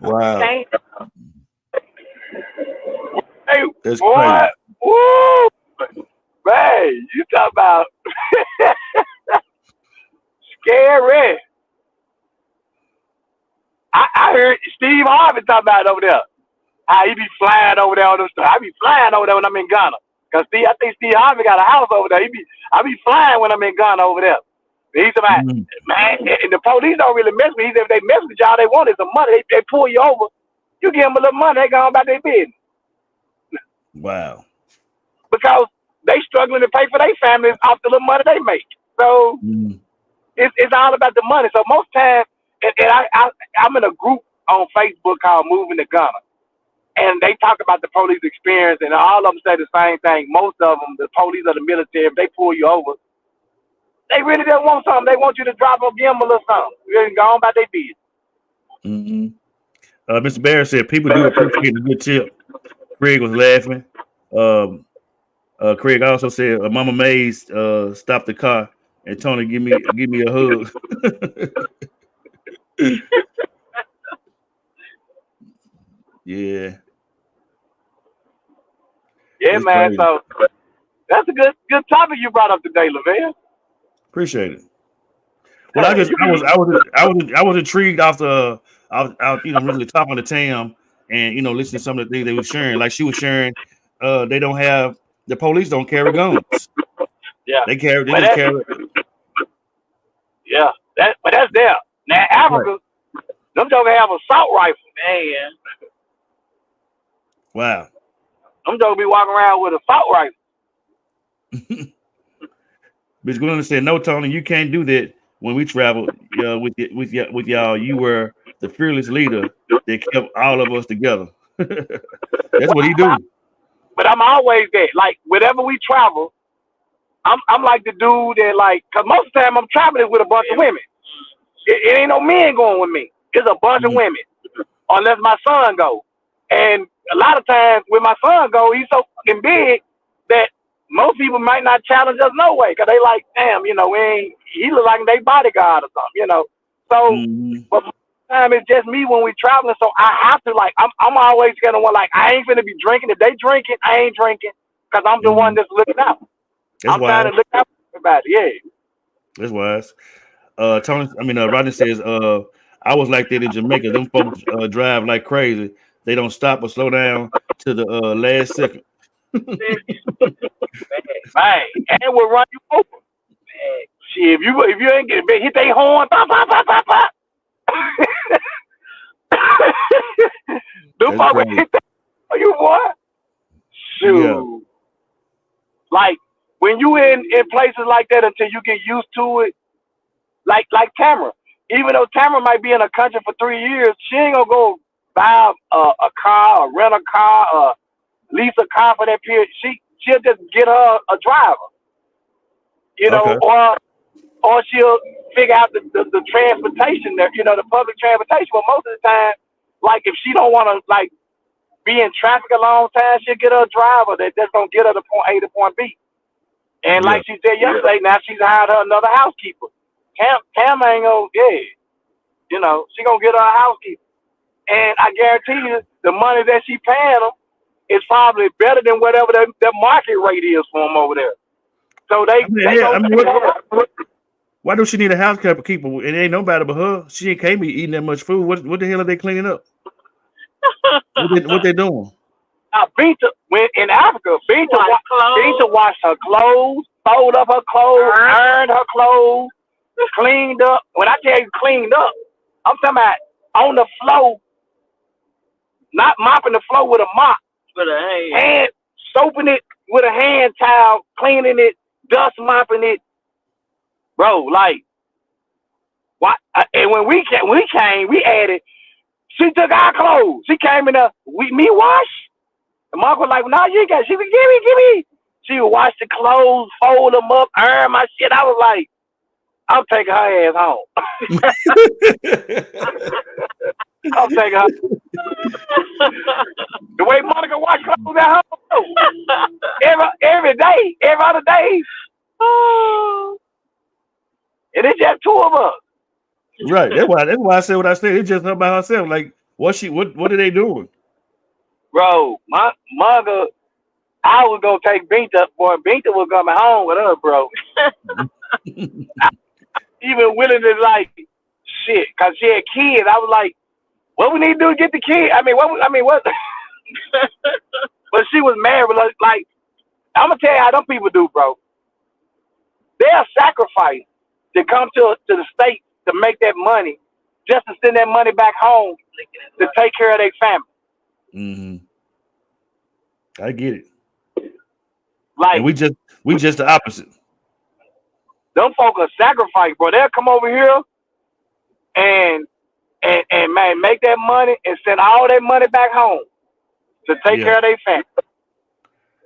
Wow. Hey, That's boy, crazy. woo, man, you talk about scary. I heard Steve Harvey talk about it over there. How he be flying over there on them stuff. I be flying over there when I'm in Ghana. Cause I think Steve Harvey got a house over there. I be flying when I'm in Ghana over there. He's about, man, and the police don't really mess with me. He said if they mess with you, all they want is the money. They pull you over. You give them a little money, they go on about their business. Wow. Because they struggling to pay for their families off the little money they make. So it's all about the money. So most times, and I'm in a group on Facebook called Moving to Ghana. And they talk about the police experience, and all of them say the same thing. Most of them, the police or the military, if they pull you over, they really don't want something. They want you to drop or give them a little something. You go on about their business. Mr. Barrett said people do appreciate a good tip. Craig was laughing. Craig also said, Mama Mays stopped the car and Tony give me a hug. Yeah. Yeah, It's man. crazy. So that's a good topic you brought up today, Lavelle. Appreciate it. Well, I was intrigued after really talking to Tam and listening to some of the things they were sharing. Like she was sharing, the police don't carry guns. Yeah. They just carry. Yeah. But that's there. Now Africa, them jokers have assault rifle. Man. Wow. Them jokers be walking around with assault rifle. Miss Glenn said, "No, Tony, you can't do that. When we traveled with y'all, you were the fearless leader that kept all of us together." That's what he do. But I'm always there. Like whenever we travel, I'm like the dude that cause most of the time I'm traveling with a bunch of women. It ain't no men going with me. It's a bunch of women, unless my son go. And a lot of times when my son go, he's so fucking big that most people might not challenge us no way, cause they like, damn, he look like they bodyguard or something, So, but most of the time it's just me when we traveling. So I have to I'm always gonna want I ain't finna be drinking. If they drinking, I ain't drinking, cause I'm the one that's looking out. That's trying to look out for everybody. Yeah. That's wise. Rodney says, I was like that in Jamaica. Them folks drive like crazy. They don't stop or slow down to the last second. Man, and we'll run you over. Man, shit, if you ain't hit their horn, pop, pop, pop, pop, pop. Them folks hit that. Are you what? Shoot. Yeah. Like when you in places like that until you get used to it, like Tamara. Even though Tamara might be in a country for 3 years, she ain't gonna go buy a car or rent a car or lease a car for that period. She'll just get her a driver, Okay. or she'll figure out the transportation there, the public transportation. But most of the time, like if she don't want to be in traffic a long time, she'll get her a driver that's gonna get her to point A to point B. And like she said yesterday, now she's hired her another housekeeper. Cam ain't gonna, you know, she gonna get her a housekeeper. And I guarantee you, the money that she paying them is probably better than whatever the market rate is for them over there. So why do she need a housekeeper? It ain't nobody but her. She can't be eating that much food. What the hell are they cleaning up? What they doing? Binta, when in Africa, Binta washed her clothes, fold up her clothes, ironed her clothes, cleaned up. When I tell you cleaned up, I'm talking about on the floor, not mopping the floor with a mop, with a hand soaping it with a hand towel, cleaning it, dust mopping it, bro. Like what? And when we came, we added. She took our clothes. She came in there. Me wash. And Mark was like, "No, you got." She would give me. She would wash the clothes, fold them up, iron my shit. I was like, I'm taking her ass home. I'm taking her. The way Monica wash clothes at home, every day, every other day. And it's just two of us. Right. That's why I said what I said. It's just her by herself. Like, what are they doing? Bro, my mother, I was gonna take Binta, boy. Binta was coming home with us, bro. Even willing to like shit, cause she had kids. I was like, what we need to do to get the kid? What? But she was married. Like, I'm gonna tell you how them people do, bro. They'll sacrifice to come to the state to make that money, just to send that money back home to take care of their family. Mm-hmm. I get it. Like, and we just the opposite. Them folk are sacrifice, bro. They'll come over here and man, make that money and send all that money back home to take care of their family.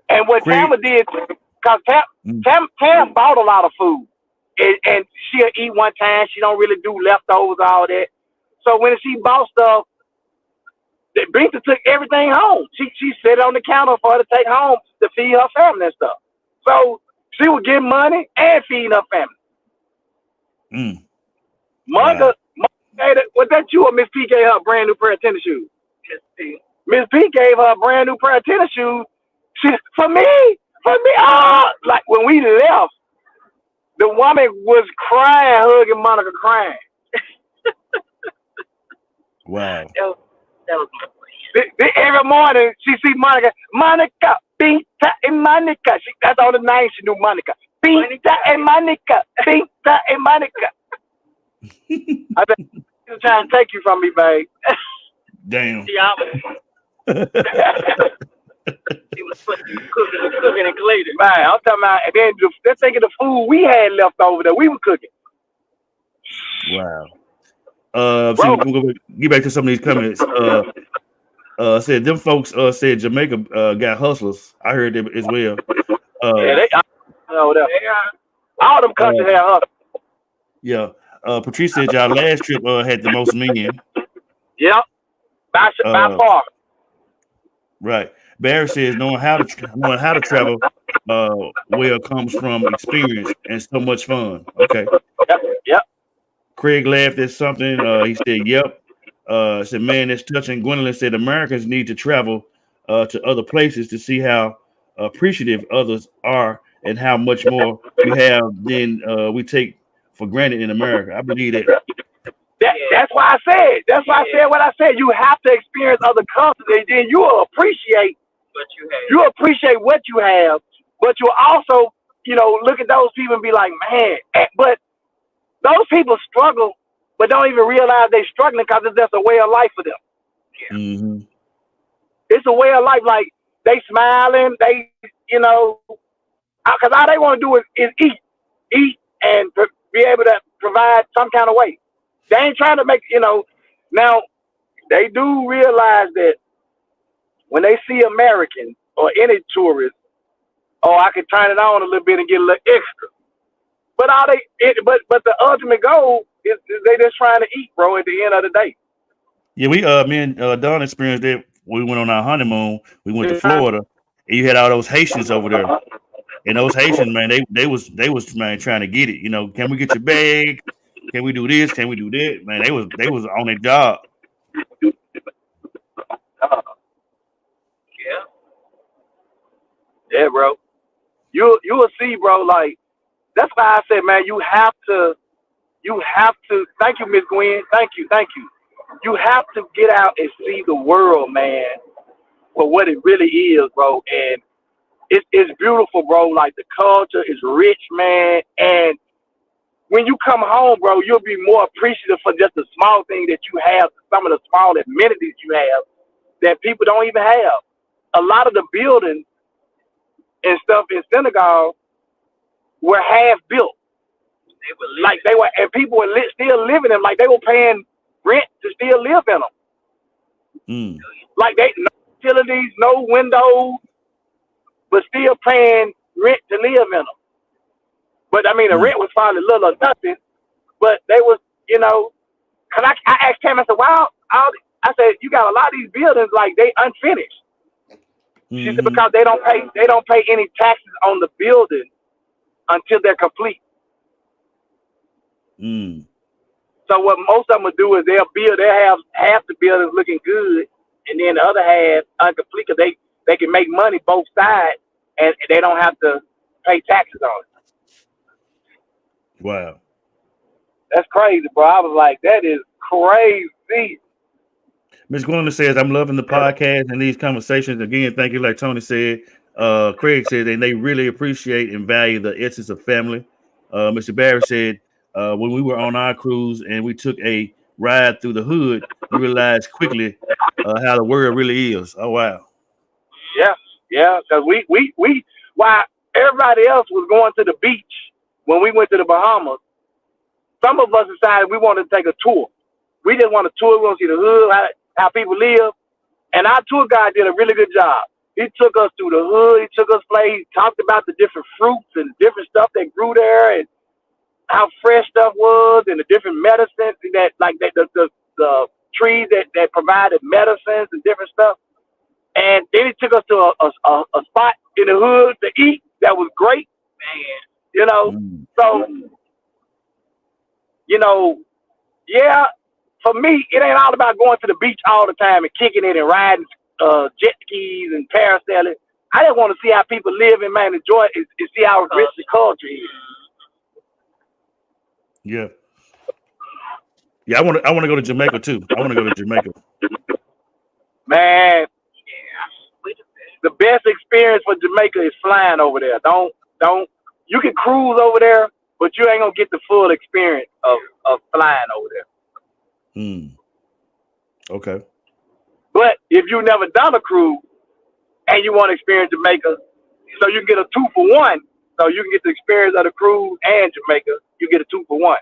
And what Tama did, because Tam bought a lot of food, and she'll eat one time. She don't really do leftovers, all that. So when she bought stuff, Binta took everything home. She set it on the counter for her to take home to feed her family and stuff. So she would get money and feed her family. Mother, was that you or Miss P gave her a brand new pair of tennis shoes? Miss P gave her a brand new pair of tennis shoes. For me, like when we left, the woman was crying, hugging Monica, crying. Wow. That was my friend. Every morning she see Monica, Binta and Monica. That's all the name she knew, Monica. Binta and Monica, Binta and Monica. I think she was trying to take you from me, babe. Damn. He was cooking and cleaning. Man, I'm talking about, and then just thinking the food we had left over there, we were cooking. Wow. So we're gonna get back to some of these comments. Said them folks said Jamaica got hustlers. I heard them as well. They all them countries have hustlers. Yeah. Patrice said y'all last trip had the most men. Yep. By far. Right. Barry says knowing how to travel well comes from experience and so much fun. Okay. Yep. Craig laughed at something. He said, "Yep." Said, "Man, that's touching." Gwendolyn said, "Americans need to travel to other places to see how appreciative others are and how much more we have than we take for granted in America." I believe that. That's why I said. That's why I said what I said. You have to experience other cultures, and then you will appreciate what you have. You appreciate what you have, but you also, look at those people and be like, man. But those people struggle, but don't even realize they're struggling because it's just a way of life for them. Mm-hmm. It's a way of life. Like, they smiling, they, because all they want to do is eat and be able to provide some kind of way. They ain't trying to make, now they do realize that when they see Americans or any tourists, I can turn it on a little bit and get a little extra. But but the ultimate goal is they just trying to eat, bro, at the end of the day. Yeah, me and Don experienced that. We went on our honeymoon. We went to Florida, and you had all those Haitians over there. And those Haitians, man, they was man trying to get it. Can we get your bag? Can we do this? Can we do that? Man, they was on their job. Yeah. Yeah, bro. You will see, bro. Like that's why I said, man, you have to. Thank you, Miss Gwen. Thank you. You have to get out and see the world, man, for what it really is, bro. And it's beautiful, bro. Like the culture is rich, man. And when you come home, bro, you'll be more appreciative for just the small thing that you have, some of the small amenities you have that people don't even have. A lot of the buildings and stuff in Senegal were half built. Like they were, and people were still living in them. Like they were paying rent to still live in them. Mm. Like they no utilities, no windows, but still paying rent to live in them. But I mean, the rent was probably little or nothing. But they was, cause I asked Cam, I said, "Wow," I said, "You got a lot of these buildings like they unfinished." She said because they don't pay any taxes on the building until they're complete. Mm. So what most of them will do is they'll have half the buildings looking good, and then the other half incomplete because they can make money both sides, and they don't have to pay taxes on it. Wow. That's crazy, bro. I was like, that is crazy. Ms. Gwendolyn says, I'm loving the podcast and these conversations. Again, thank you. Like Tony said, Craig said, and they really appreciate and value the essence of family. Mr. Barry said, when we were on our cruise and we took a ride through the hood, you realize quickly how the world really is. Oh, wow. Yeah. Because while everybody else was going to the beach when we went to the Bahamas, some of us decided we wanted to take a tour. We just want to tour. We want to see the hood, how people live. And our tour guide did a really good job. He took us through the hood. He took us places, talked about the different fruits and different stuff that grew there and how fresh stuff was and the different medicines that, like the trees that provided medicines and different stuff. And then he took us to a spot in the hood to eat that was great, man. So, yeah, for me, it ain't all about going to the beach all the time and kicking it and riding jet skis and parasailing. I just want to see how people live and, man, enjoy it and see how rich the culture is. Yeah. Yeah, I want to go to Jamaica too. I want to go to Jamaica. Man, the best experience for Jamaica is flying over there. Don't you can cruise over there, but you ain't gonna get the full experience of flying over there. Okay. But if you never done a cruise and you want to experience Jamaica, so you can get a 2-for-1. So you can get the experience of the cruise and Jamaica. You get a 2-for-1.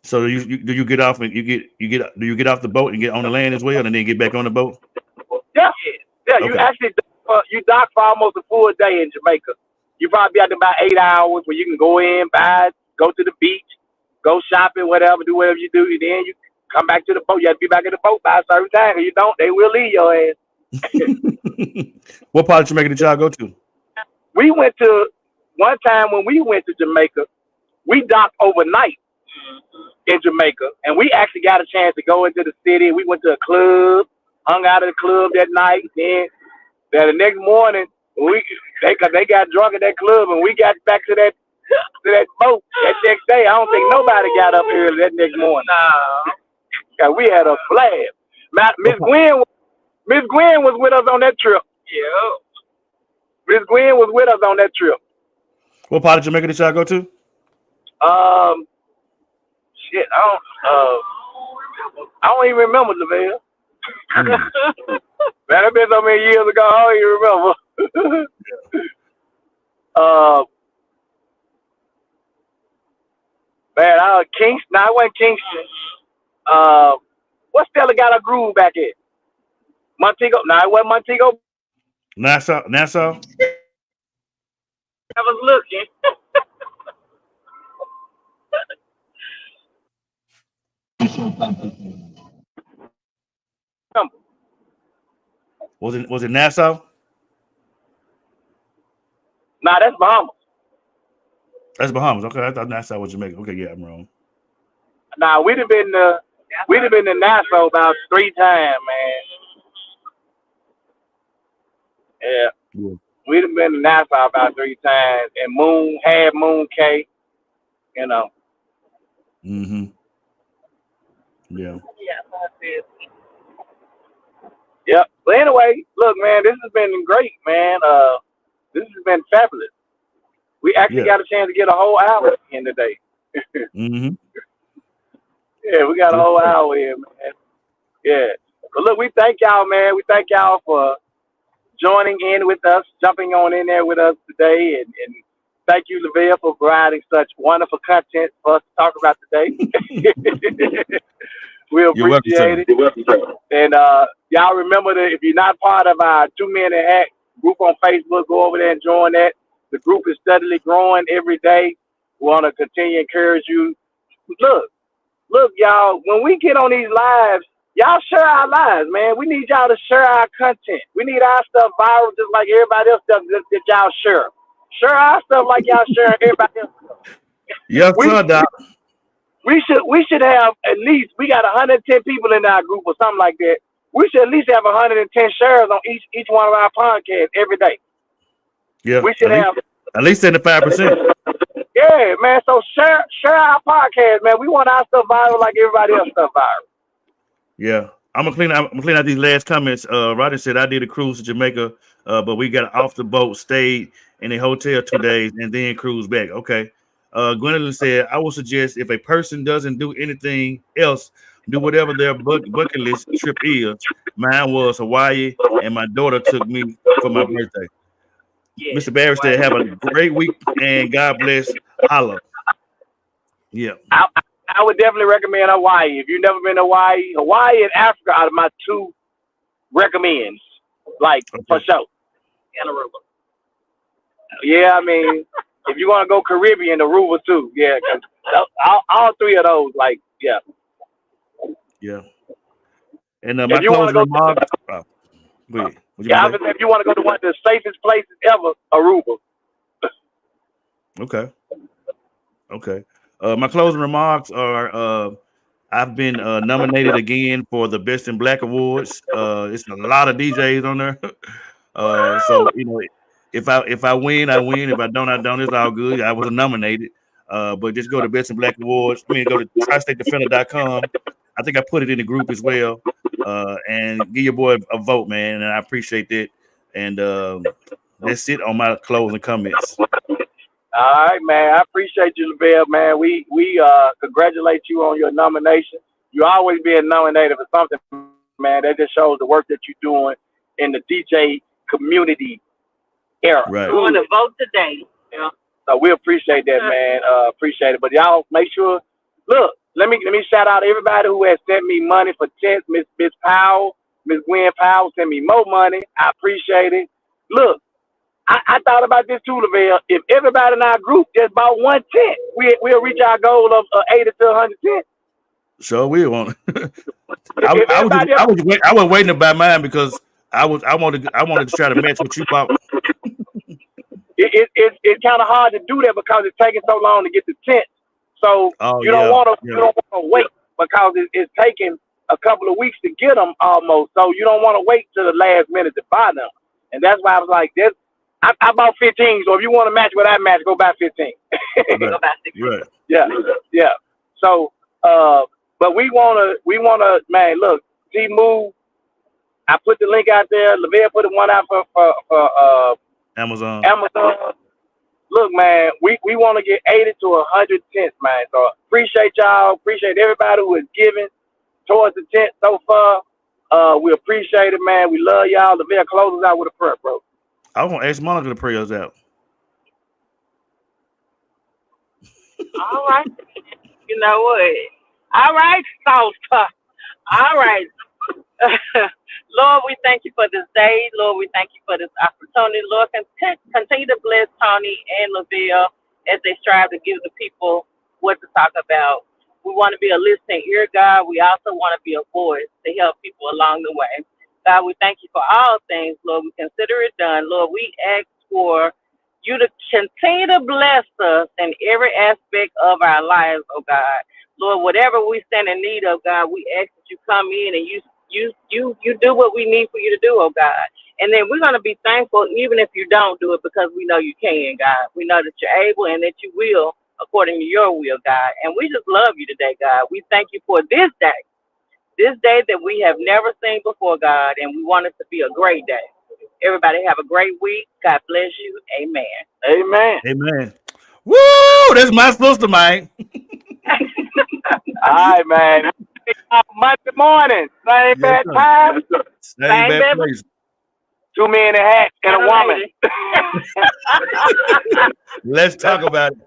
So do you get off and do you get off the boat and get on the land as well, and then get back on the boat? Yeah. Okay. You actually you dock for almost a full day in Jamaica. You probably be out there about 8 hours where you can go in, go to the beach, go shopping, whatever, do whatever you do, and then you come back to the boat. You have to be back in the boat by a certain time. If you don't, they will leave your ass. What part of Jamaica did y'all go to? We went to one time when we went to Jamaica. We docked overnight in Jamaica, and we actually got a chance to go into the city. We went to a club, hung out at the club that night. Then the next morning, they got drunk at that club, and we got back to that boat that next day. I don't think nobody got up early that next morning. Nah, we had a blast. Miss Gwen was with us on that trip. Yeah. Miss Gwen was with us on that trip. What part of Jamaica did y'all go to? Shit, I don't even remember, Lavelle. Man, that been so many years ago, I don't even remember. Man, Kingston. No, it wasn't Kingston. What Stella got a groove back in? Montego? No, it wasn't Montego. Nassau. I was looking. Was it Nassau? Nah, that's Bahamas. That's Bahamas. Okay, I thought Nassau was Jamaica. Okay, yeah, I'm wrong. Nah, we'd have been to Nassau about 3 times, man. Yeah, Yeah. we'd have been to Nassau about 3 times, and Moon K, you know. Mm-hmm. Yeah. Yeah, I said, Yep. But anyway, look, man, this has been great, man. This has been fabulous. We actually Yeah. got a chance to get a whole hour in today. Mm-hmm. Yeah, we got a Yes, whole sir. hour in, man. Yeah. But look, we thank y'all, man. We thank y'all for joining in with us, jumping on in there with us today, and thank you, Lavelle, for providing such wonderful content for us to talk about today. We You're welcome, appreciate sir. it. And y'all remember that if you're not part of our 2 Minute Hack group on Facebook, go over there and join that. The group is steadily growing every day. We want to continue to encourage you. Look, look, y'all, when we get on these lives, y'all share our lives, man. We need y'all to share our content. We need our stuff viral just like everybody else stuff that y'all share. Share our stuff like y'all share everybody else stuff. Yes, We sir, Doc. we should have at least, we got 110 people in our group or something like that. We should at least have 110 shares on each one of our podcasts every day. Yeah. We should have, At least 75%. yeah, man. So share our podcast, man. We want our stuff viral like everybody else stuff viral. Yeah. I'm gonna clean out these last comments. Rodney said I did a cruise to Jamaica, but we got off the boat, stayed in a hotel 2 days, and then cruised back. Okay. Gwendolyn said I would suggest if a person doesn't do anything else, do whatever their bucket list trip is. Mine was Hawaii, and my daughter took me for my birthday. yes, Mr. Barry why? said have a great week and God bless. Holla. Yeah. I, I would definitely recommend Hawaii. If you've never been to Hawaii and Africa are my two recommends. Like, for Okay. sure. In Aruba. Yeah, I mean, if you want to go Caribbean, Aruba too. Yeah, 'cause all three of those, like, yeah. Yeah. And If my you want to closing go, remarks. Oh, wait, what you yeah, gonna I say? was saying, if you want to go to one of the safest places ever, Aruba. Okay. Okay. My closing remarks are I've been nominated again for the Best in Black Awards. It's a lot of DJs on there. So if I win, I win. If I don't, I don't. It's all good. I was nominated. But just go to Best in Black Awards. Go to tristatedefender.com. I think I put it in the group as well. And give your boy a vote, man. And I appreciate that. And that's it on my closing comments. All right, man. I appreciate you, Lavelle, man. We congratulate you on your nomination. You always being nominated for something, man. That just shows the work that you're doing in the DJ community era. Right. Going to vote today. Yeah. So we appreciate that, man. Appreciate it. But y'all make sure. Look, let me shout out everybody who has sent me money for tents. Miss Powell, Miss Gwen Powell sent me more money. I appreciate it. Look, I thought about this too, Lavelle. If everybody in our group just bought one tent, we'll reach our goal of 80 to 100 tents. So we won't. If everybody else, I was waiting to buy mine because I wanted to try to match what you bought. it's kind of hard to do that because it's taking so long to get the tent. So Oh you don't yeah, want to you yeah, don't want to wait because it's taking a couple of weeks to get them almost. So you don't want to wait till the last minute to buy them. And that's why I was like, this. I bought 15. So if you want to match what I match, go buy 15. right, Go back to right. Yeah, yeah. So, but we wanna, man. Look, T Move. I put the link out there. Lavelle put one out for Amazon. Amazon. Look, man, we want to get 80 to 100 tents, man. So appreciate y'all. Appreciate everybody who is giving towards the tent so far. We appreciate it, man. We love y'all. Lavelle, close us out with a prayer, bro. I want to ask Monica to pray us out. all right. You know what? All right, Salsa. All right. Lord, we thank you for this day. Lord, we thank you for this opportunity. Lord, continue to bless Tony and Lavelle as they strive to give the people what to talk about. We want to be a listening ear, God. We also want to be a voice to help people along the way. God, we thank you for all things, Lord. We consider it done. Lord, we ask for you to continue to bless us in every aspect of our lives, oh God. Lord, whatever we stand in need of, God, we ask that you come in and you do what we need for you to do, oh God. And then we're going to be thankful even if you don't do it, because we know you can, God. We know that you're able and that you will according to your will, God. And we just love you today, God. We thank you for this day that we have never seen before, God, and we want it to be a great day. Everybody have a great week. God bless you. Amen. Amen. Amen. Woo! That's my sister, man. All right, man. Monday morning, same bad time, Same bad place. 2 men in a hat and a woman. Let's talk about it.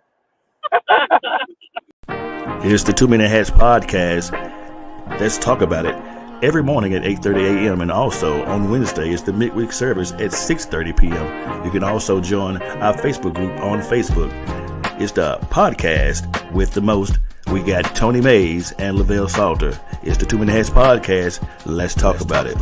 Here's the 2 Minute Hats podcast. Let's talk about it. Every morning at 8:30 a.m. and also on Wednesday is the midweek service at 6:30 p.m. You can also join our Facebook group on Facebook. It's the podcast with the most. We got Tony Mays and Lavelle Salter. It's the 2 Minute Hats podcast. Let's talk about it.